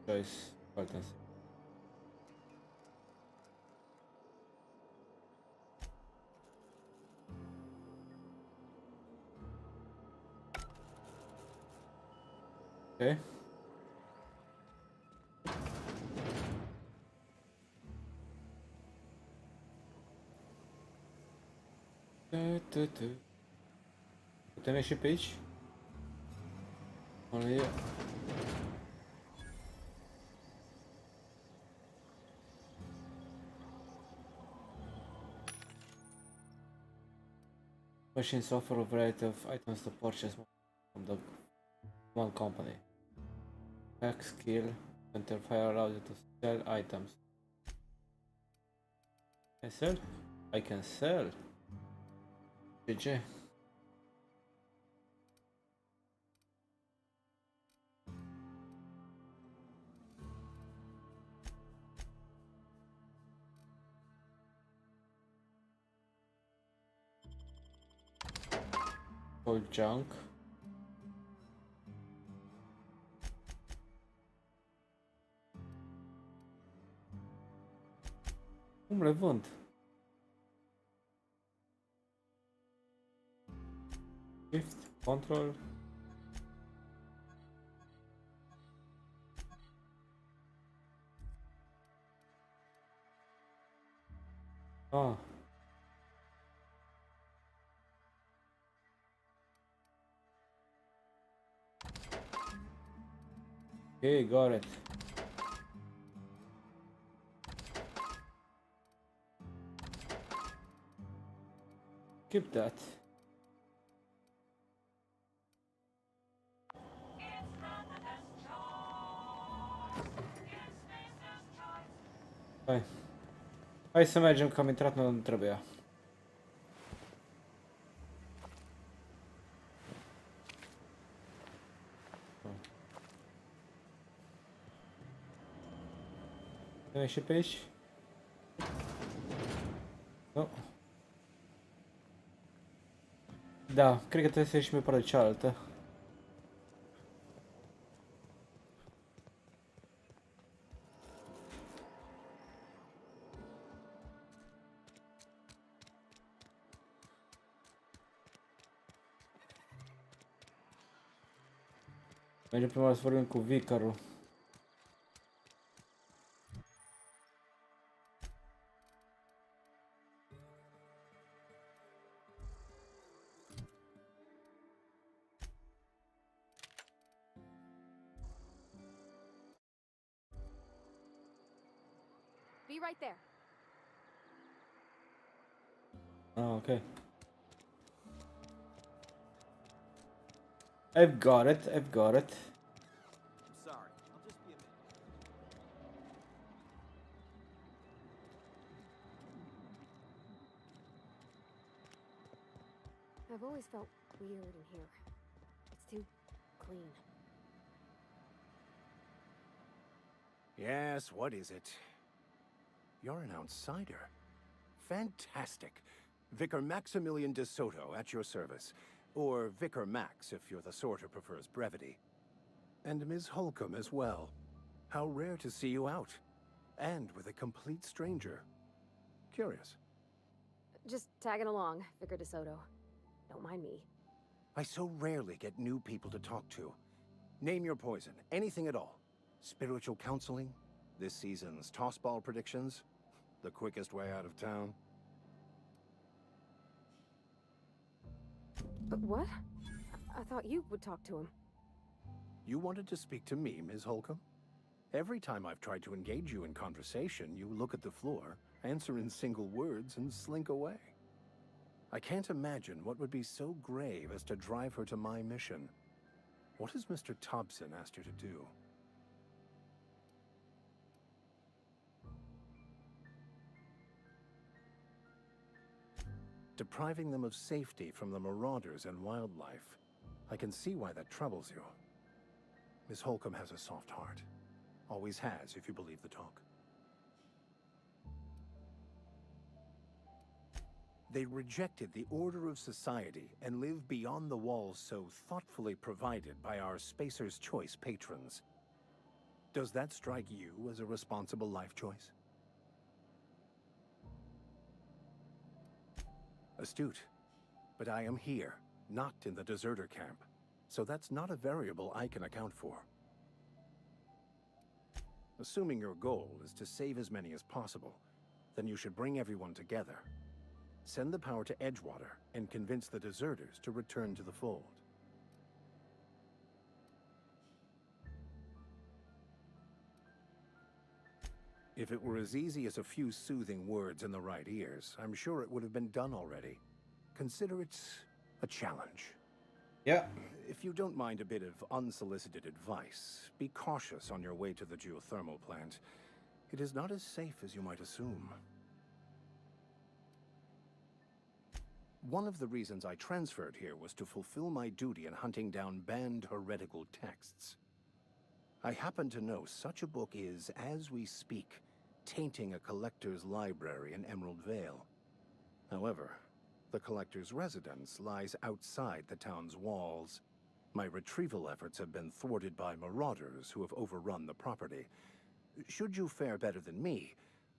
Speaker 3: Choice buttons. Okay. Putem ieși pe aici? Only eu. Machines offer a variety of items to purchase from the one company. Hack skill enter fire allows you to sell items. Can I sell? I can sell. GG. All junk. Cum le vând? Shift, control. Ah. Okay, got it. Keep that. Hai să mergem că am intrat unde nu trebuia. Avem și pe aici? Nu. Da, cred că trebuie să ieșim pe partea cealaltă. Mergem prima să vorbim cu vicarul.
Speaker 18: Be right there.
Speaker 3: Ah, okay. I've got it, I've got it.
Speaker 11: I'm sorry. I'll just be a minute.
Speaker 18: I've always felt weird in here. It's too clean.
Speaker 9: Yes, what is it? You're an outsider. Fantastic. Vicar Maximilian de Soto at your service. Or Vicar Max if you're the sort who prefers brevity. And Ms. Holcomb as well. How rare to see you out. And with a complete stranger. Curious.
Speaker 18: Just tagging along, Vicar DeSoto. Don't mind me.
Speaker 9: I so rarely get new people to talk to. Name your poison, anything at all. Spiritual counseling, this season's tossball predictions, the quickest way out of town.
Speaker 18: But what? I thought you would talk to him.
Speaker 9: You wanted to speak to me, Ms. Holcomb? Every time I've tried to engage you in conversation, you look at the floor, answer in single words, and slink away. I can't imagine what would be so grave as to drive her to my mission. What has Mr. Thompson asked her to do? Depriving them of safety from the marauders and wildlife. I can see why that troubles you. Miss Holcomb has a soft heart. Always has, if you believe the talk. They rejected the order of society and live beyond the walls so thoughtfully provided by our Spacer's Choice patrons. Does that strike you as a responsible life choice? Astute. But I am here, not in the deserter camp. So that's not a variable I can account for. Assuming your goal is to save as many as possible, then you should bring everyone together. Send the power to Edgewater and convince the deserters to return to the fold. If it were as easy as a few soothing words in the right ears, I'm sure it would have been done already. Consider it a challenge.
Speaker 3: Yeah.
Speaker 9: If you don't mind a bit of unsolicited advice, be cautious on your way to the geothermal plant. It is not as safe as you might assume. One of the reasons I transferred here was to fulfill my duty in hunting down banned heretical texts. I happen to know such a book is, as we speak, tainting a collector's library in Emerald Vale. However, the collector's residence lies outside the town's walls. My retrieval efforts have been thwarted by marauders who have overrun the property. Should you fare better than me,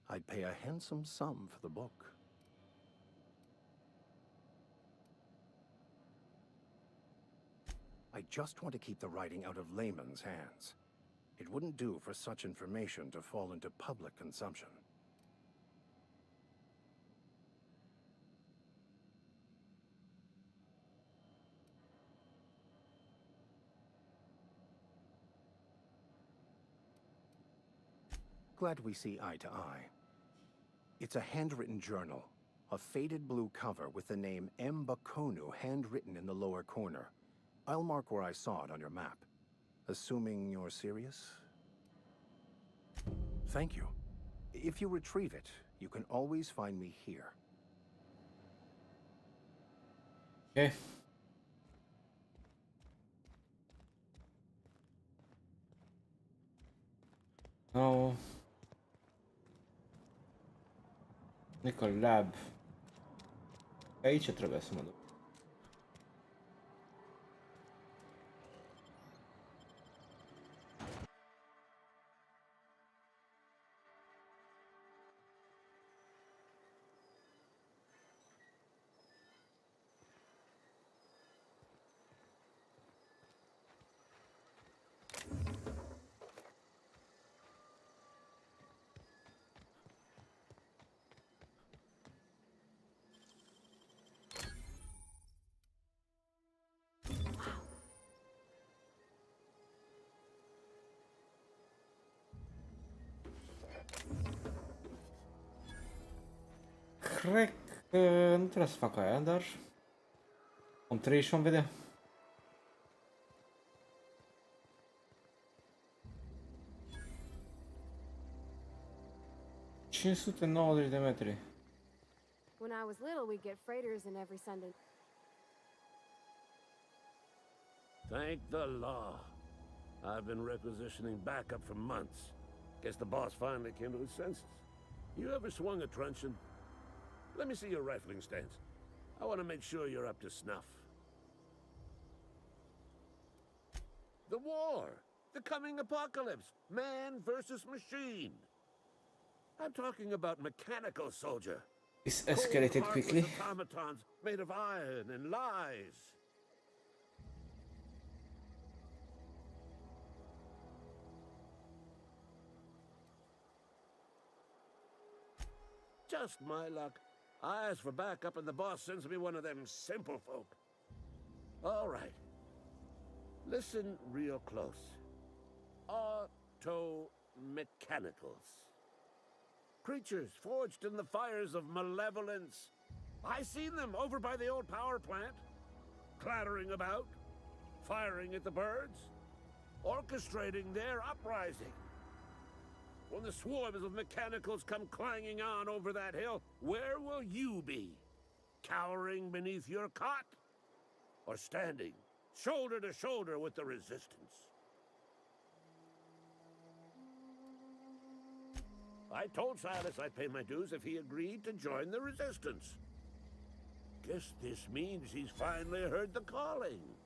Speaker 9: I'd pay a handsome sum for the book. I just want to keep the writing out of layman's hands. It wouldn't do for such information to fall into public consumption. Glad we see eye to eye. It's a handwritten journal, a faded blue cover with the name M. Bakonu handwritten in the lower corner. I'll mark where I saw it on your map. Assuming you're serious? Thank you. If you retrieve it, you can always find me here.
Speaker 3: Okay. No. Nickel Lab. Aici trebuie să mă duc. Cred că nu trebuie să fac aia, dar om 3 și vom vedea. 590 de metri.
Speaker 18: When I was little, we'd get freighters in every Sunday.
Speaker 19: Thank the law. I've been requisitioning backup for months. Guess the boss finally came to his senses. You ever swung a truncheon? Let me see your rifling stance. I want to make sure you're up to snuff. The war! The coming apocalypse! Man versus machine! I'm talking about mechanical soldier.
Speaker 3: This escalated quickly.
Speaker 19: Automatons made of iron and lies. Just my luck. I ask for backup and the boss sends me one of them simple folk. All right. Listen real close. Auto-mechanicals. Creatures forged in the fires of malevolence. I seen them over by the old power plant. Clattering about. Firing at the birds. Orchestrating their uprising. When the swarms of mechanicals come clanging on over that hill, where will you be? Cowering beneath your cot? Or standing, shoulder to shoulder with the resistance? I told Silas I'd pay my dues if he agreed to join the resistance. Guess this means he's finally heard the calling.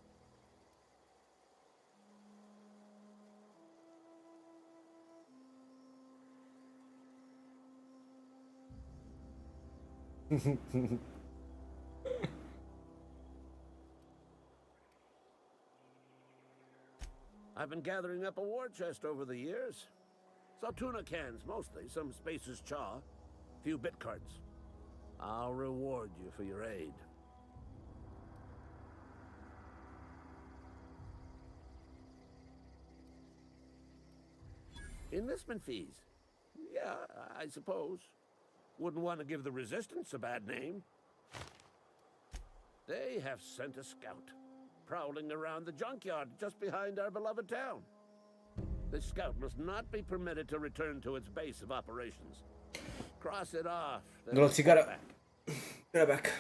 Speaker 19: I've been gathering up a war chest over the years. Saw tuna cans mostly, some Spacer's chaw, few bit cards. I'll reward you for your aid. Enlistment fees. Yeah, I suppose. Wouldn't want to give the Resistance a bad name. They have sent a scout, prowling around the junkyard just behind our beloved town. This scout must not be permitted to return to its base of operations. Cross it off.
Speaker 3: Dă-l o țigară. Get back.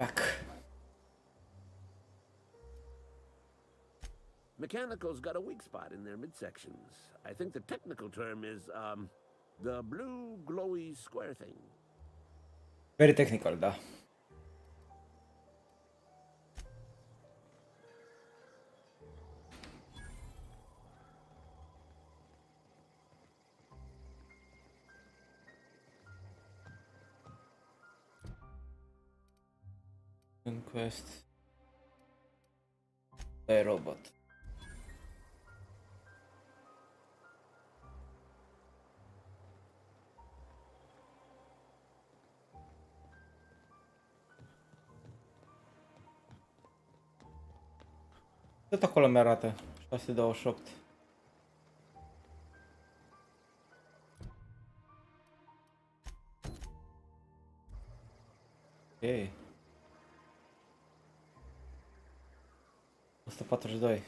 Speaker 3: Back.
Speaker 19: Mechanical's got a weak spot in their midsections. I think the technical term is, the blue glowy square thing.
Speaker 3: Very technical, da. Quest. The robot. Tot acolo mi-arată. 628. Ok. 142.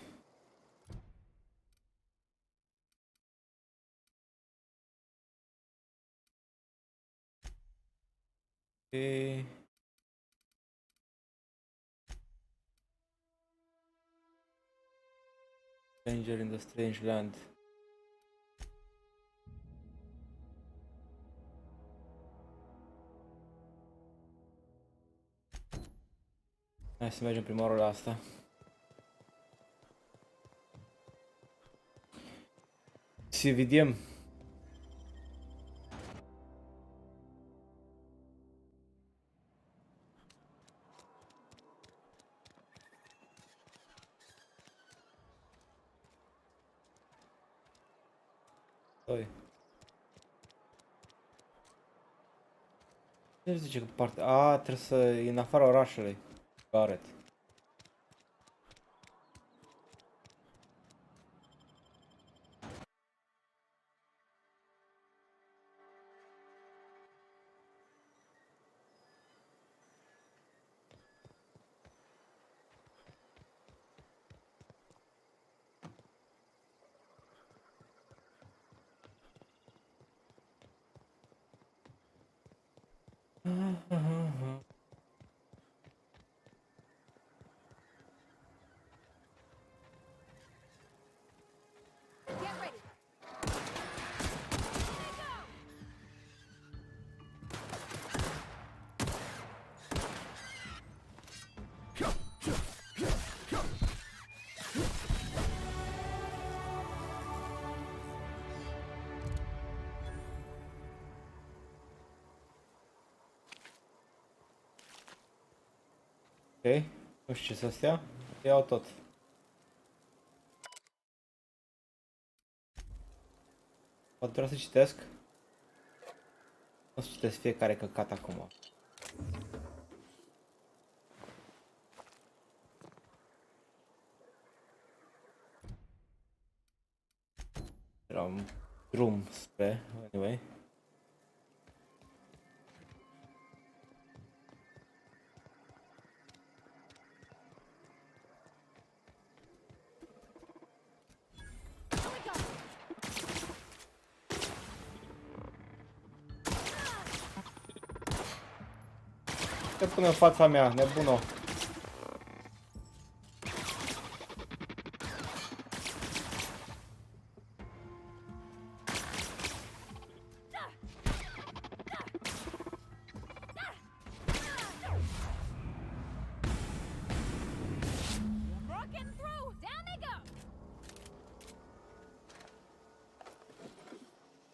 Speaker 3: Ok. Stranger in the strange land. Hai să mergem prima oară la asta. Să vedem. Doi. Ce zice că parte? A, trebuie să e în afara orașului. Gareth. Ok, nu știu ce să stea, iau tot. Poate trebuie să citesc. O să citesc fiecare căcat acum. Era un drum spre, anyway. Te pune în fața mea, nebuno.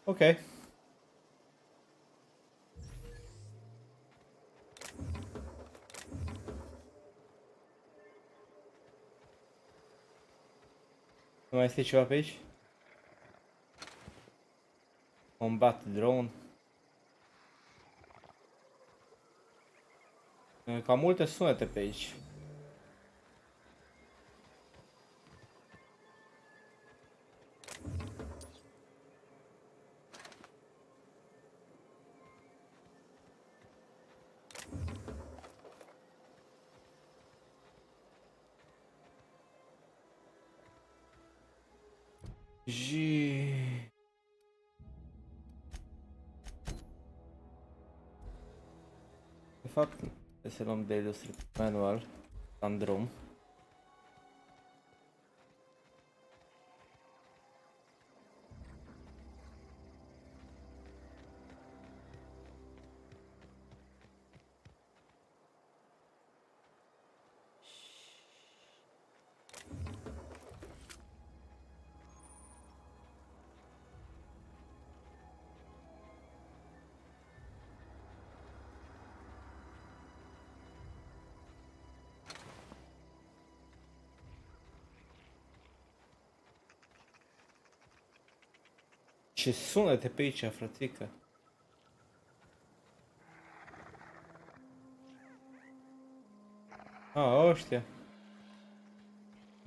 Speaker 3: Ok. Nu mai este ceva pe aici? Combat drone. Cam multe sunete pe aici. Și... De fapt, Să luăm de illustrator manual în drum. Ce sunete pe aici, frățică? Ăștia.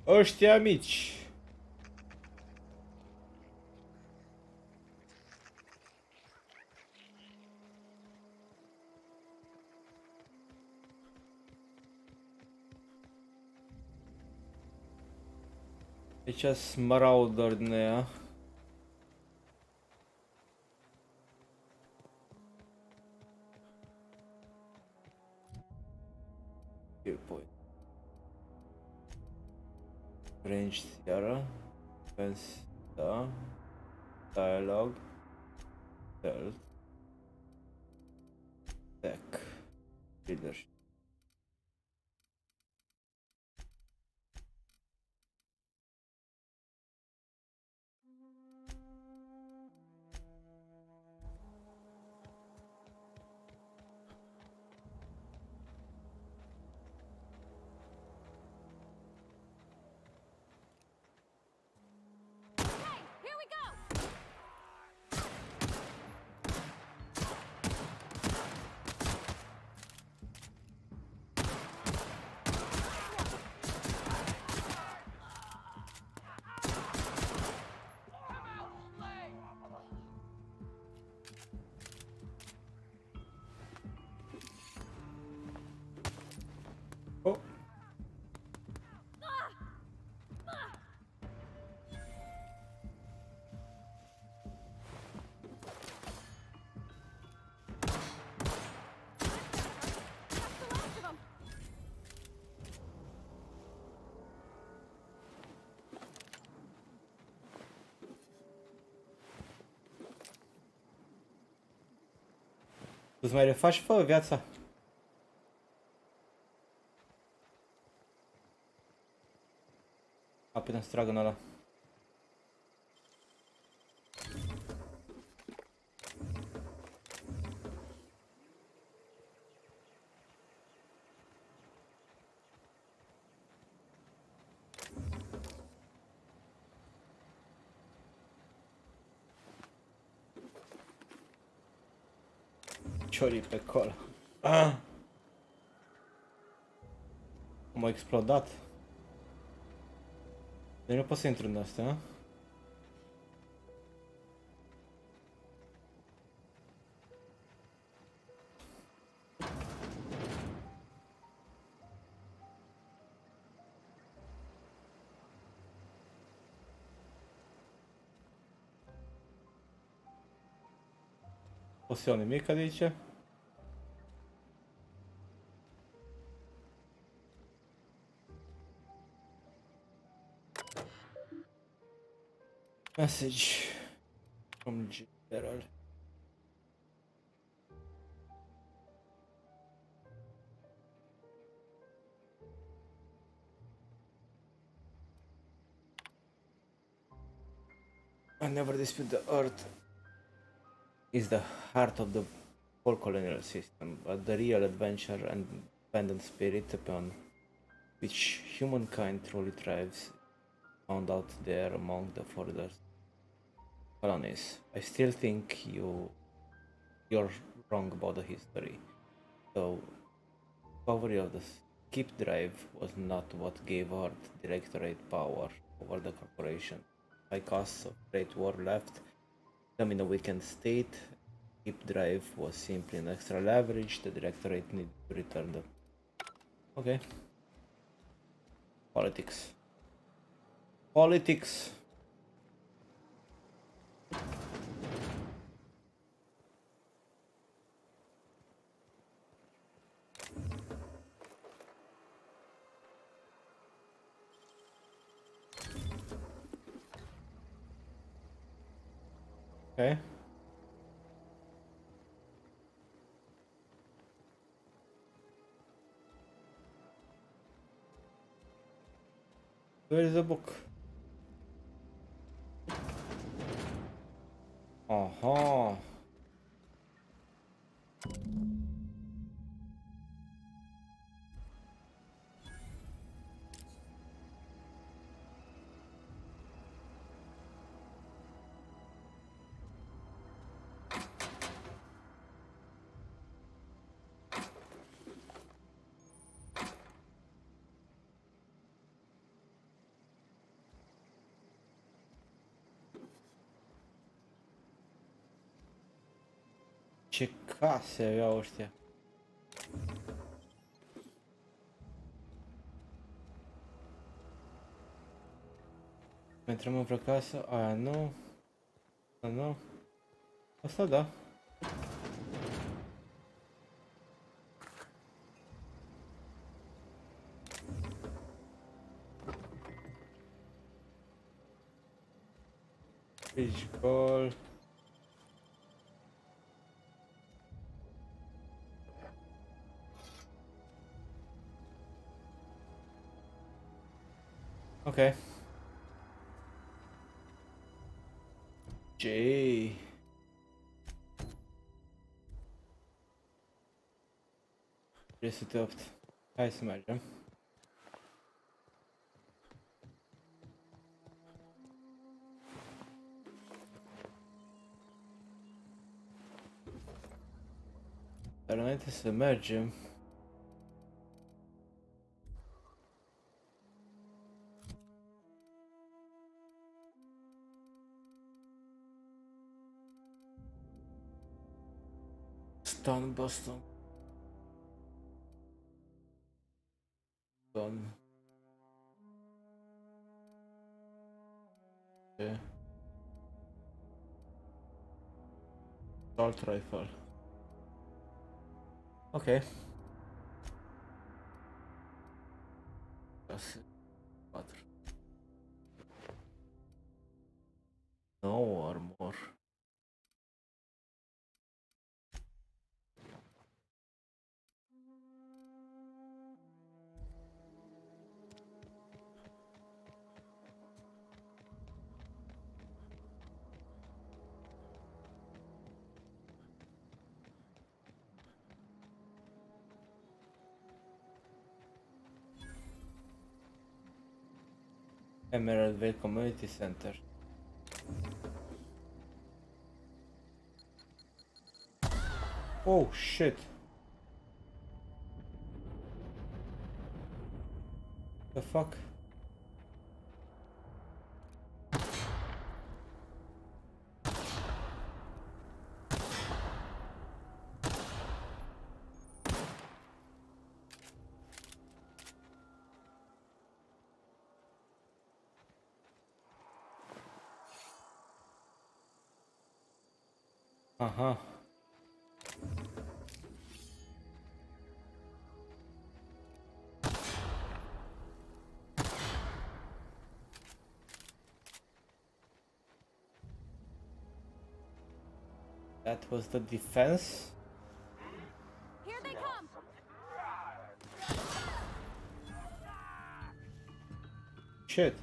Speaker 3: Ăștia mici. Aici smarauder din ea. Point. Range iară. Fence, da. Dialogue. Stealth. Tech. Leadership.
Speaker 18: Here we go!
Speaker 3: Oh. Tu-ți mai refaci, fă, viața. A, putem să trag în ăla. Ciorii pe col. Ah! M-a explodat. Deci nu pot să intru în astea, a? O să iau nimic de aici. Message from General. I never dispute the Earth is the heart of the whole colonial system, but the real adventure and independent spirit upon which humankind truly thrives found out there among the further colonies. I still think you're wrong about the history. The discovery of the skip drive was not what gave Earth directorate power over the corporation. High costs of Great War left them in a weakened state. Skip drive was simply an extra leverage the directorate needed to return them. Okay. Politics. Politics. Okay. Where is the book? Aha. Ce case aveau ăștia. Intrăm în vreo casă? Aia nu. Asta nu. Asta da. Bridge goal. Ok. J. 308. Hai să mergem. Dar înainte să mergem, Stun Boston. Stun. Okay. Assault rifle. Ok. 6, 4. 9 armor. Emerald Vale Community Center. Oh shit. The fuck? Aha. That was the defense.
Speaker 18: Here they come.
Speaker 3: Shit.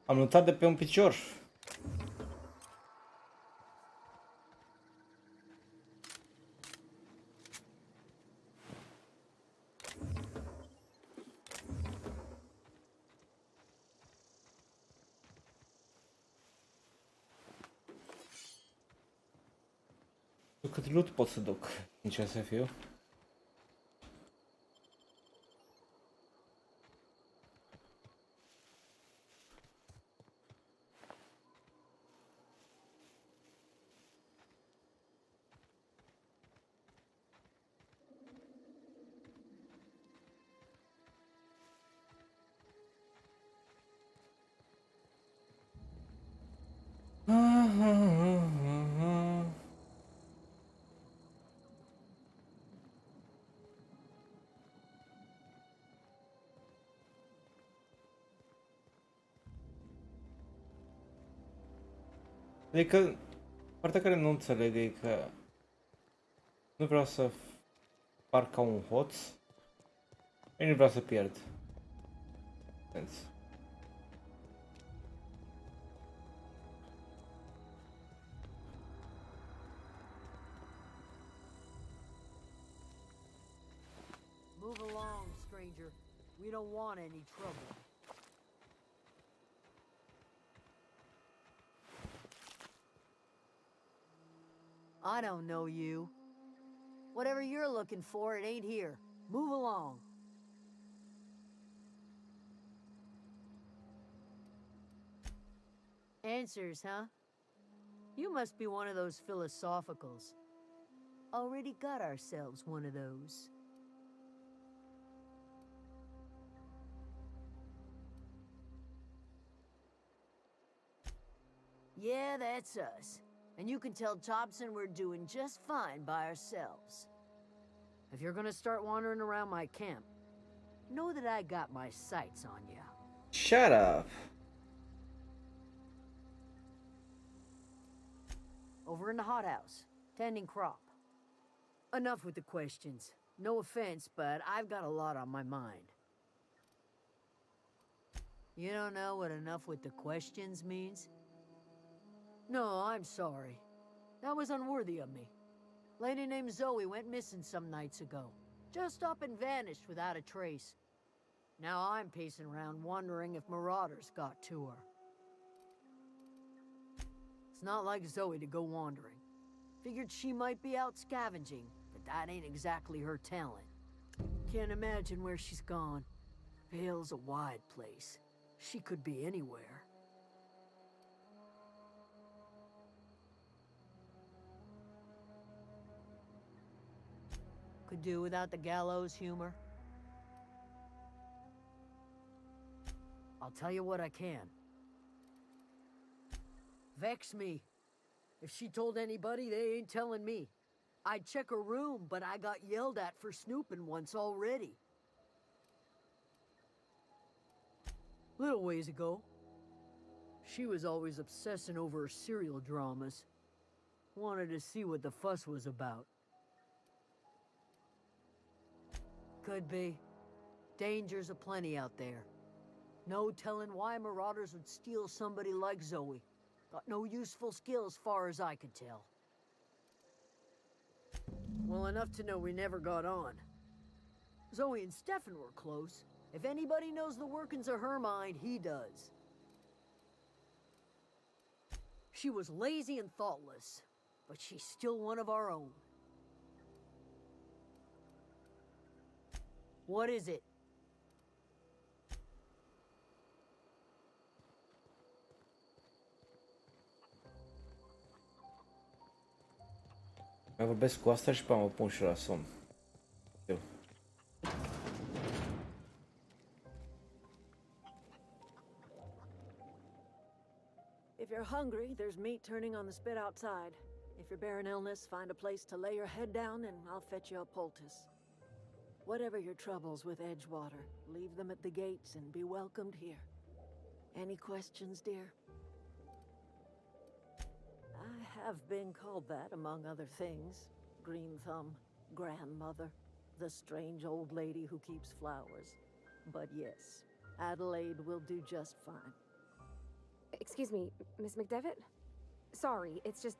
Speaker 3: Am luptat de pe un picior. Cât loot pot să duc, sincer să fiu. Adică, partea care nu înțeleg e că nu vreau să par ca un hoț, eu nu vreau să pierd. Sens.
Speaker 20: Move along, stranger. We don't want any trouble. I don't know you. Whatever you're looking for, it ain't here. Move along. Answers, huh? You must be one of those philosophicals. Already got ourselves one of those. Yeah, that's us. And you can tell Thompson we're doing just fine by ourselves. If you're gonna start wandering around my camp, know that I got my sights on you.
Speaker 3: Shut up.
Speaker 20: Over in the hothouse, tending crop. Enough with the questions. No offense, but I've got a lot on my mind. You don't know what enough with the questions means? No, I'm sorry. That was unworthy of me. Lady named Zoe went missing some nights ago. Just up and vanished without a trace. Now I'm pacing around wondering if marauders got to her. It's not like Zoe to go wandering. Figured she might be out scavenging, but that ain't exactly her talent. Can't imagine where she's gone. Vale's a wide place. She could be anywhere. Could do without the gallows humor. I'll tell you what I can. Vex me. If she told anybody, they ain't telling me. I'd check her room, but I got yelled at for snooping once already. Little ways ago. She was always obsessing over her serial dramas. Wanted to see what the fuss was about. Could be. Dangers aplenty out there. No telling why marauders would steal somebody like Zoe. Got no useful skills far as I could tell. Well, enough to know we never got on. Zoe and Stefan were close. If anybody knows the workings of her mind, he does. She was lazy and thoughtless, but she's still one of our own. What is it?
Speaker 3: Mai vorbesc cu asta și pe mă pun și la somn. Eu.
Speaker 12: If you're hungry, there's meat turning on the spit outside. If you're bearing illness, find a place to lay your head down and I'll fetch you a poultice. Whatever your troubles with Edgewater, leave them at the gates and be welcomed here. Any questions, dear? I have been called that, among other things. Green Thumb, grandmother, the strange old lady who keeps flowers. But yes, Adelaide will do just fine.
Speaker 18: Excuse me, Miss McDevitt? Sorry, it's just...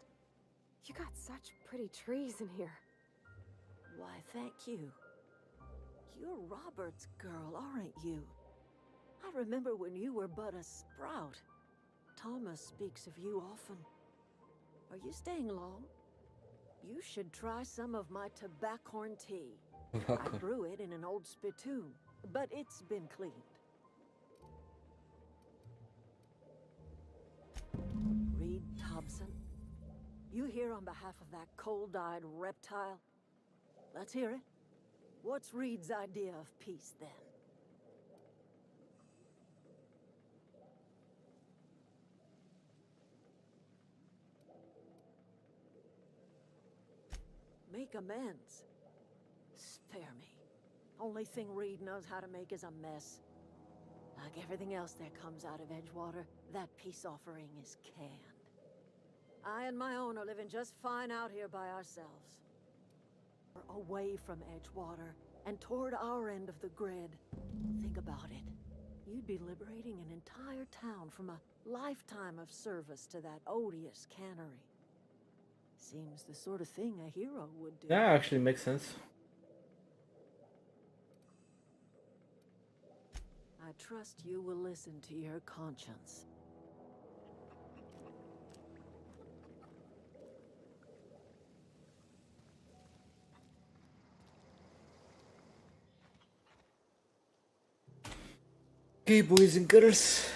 Speaker 18: You got such pretty trees in here.
Speaker 12: Why, thank you. You're Robert's girl, aren't you? I remember when you were but a sprout. Thomas speaks of you often. Are you staying long? You should try some of my tobaccorn tea. I brew it in an old spittoon, but it's been cleaned. Reed Thompson, you here on behalf of that cold-eyed reptile? Let's hear it. What's Reed's idea of peace, then? Make amends. Spare me. Only thing Reed knows how to make is a mess. Like everything else that comes out of Edgewater, that peace offering is canned. I and my own are living just fine out here by ourselves. We're away from Edgewater and toward our end of the grid. Think about it. You'd be liberating an entire town from a lifetime of service to that odious cannery. Seems the sort of thing a hero would do.
Speaker 3: That actually makes sense.
Speaker 12: I trust you will listen to your conscience.
Speaker 3: Okay, boys and girls.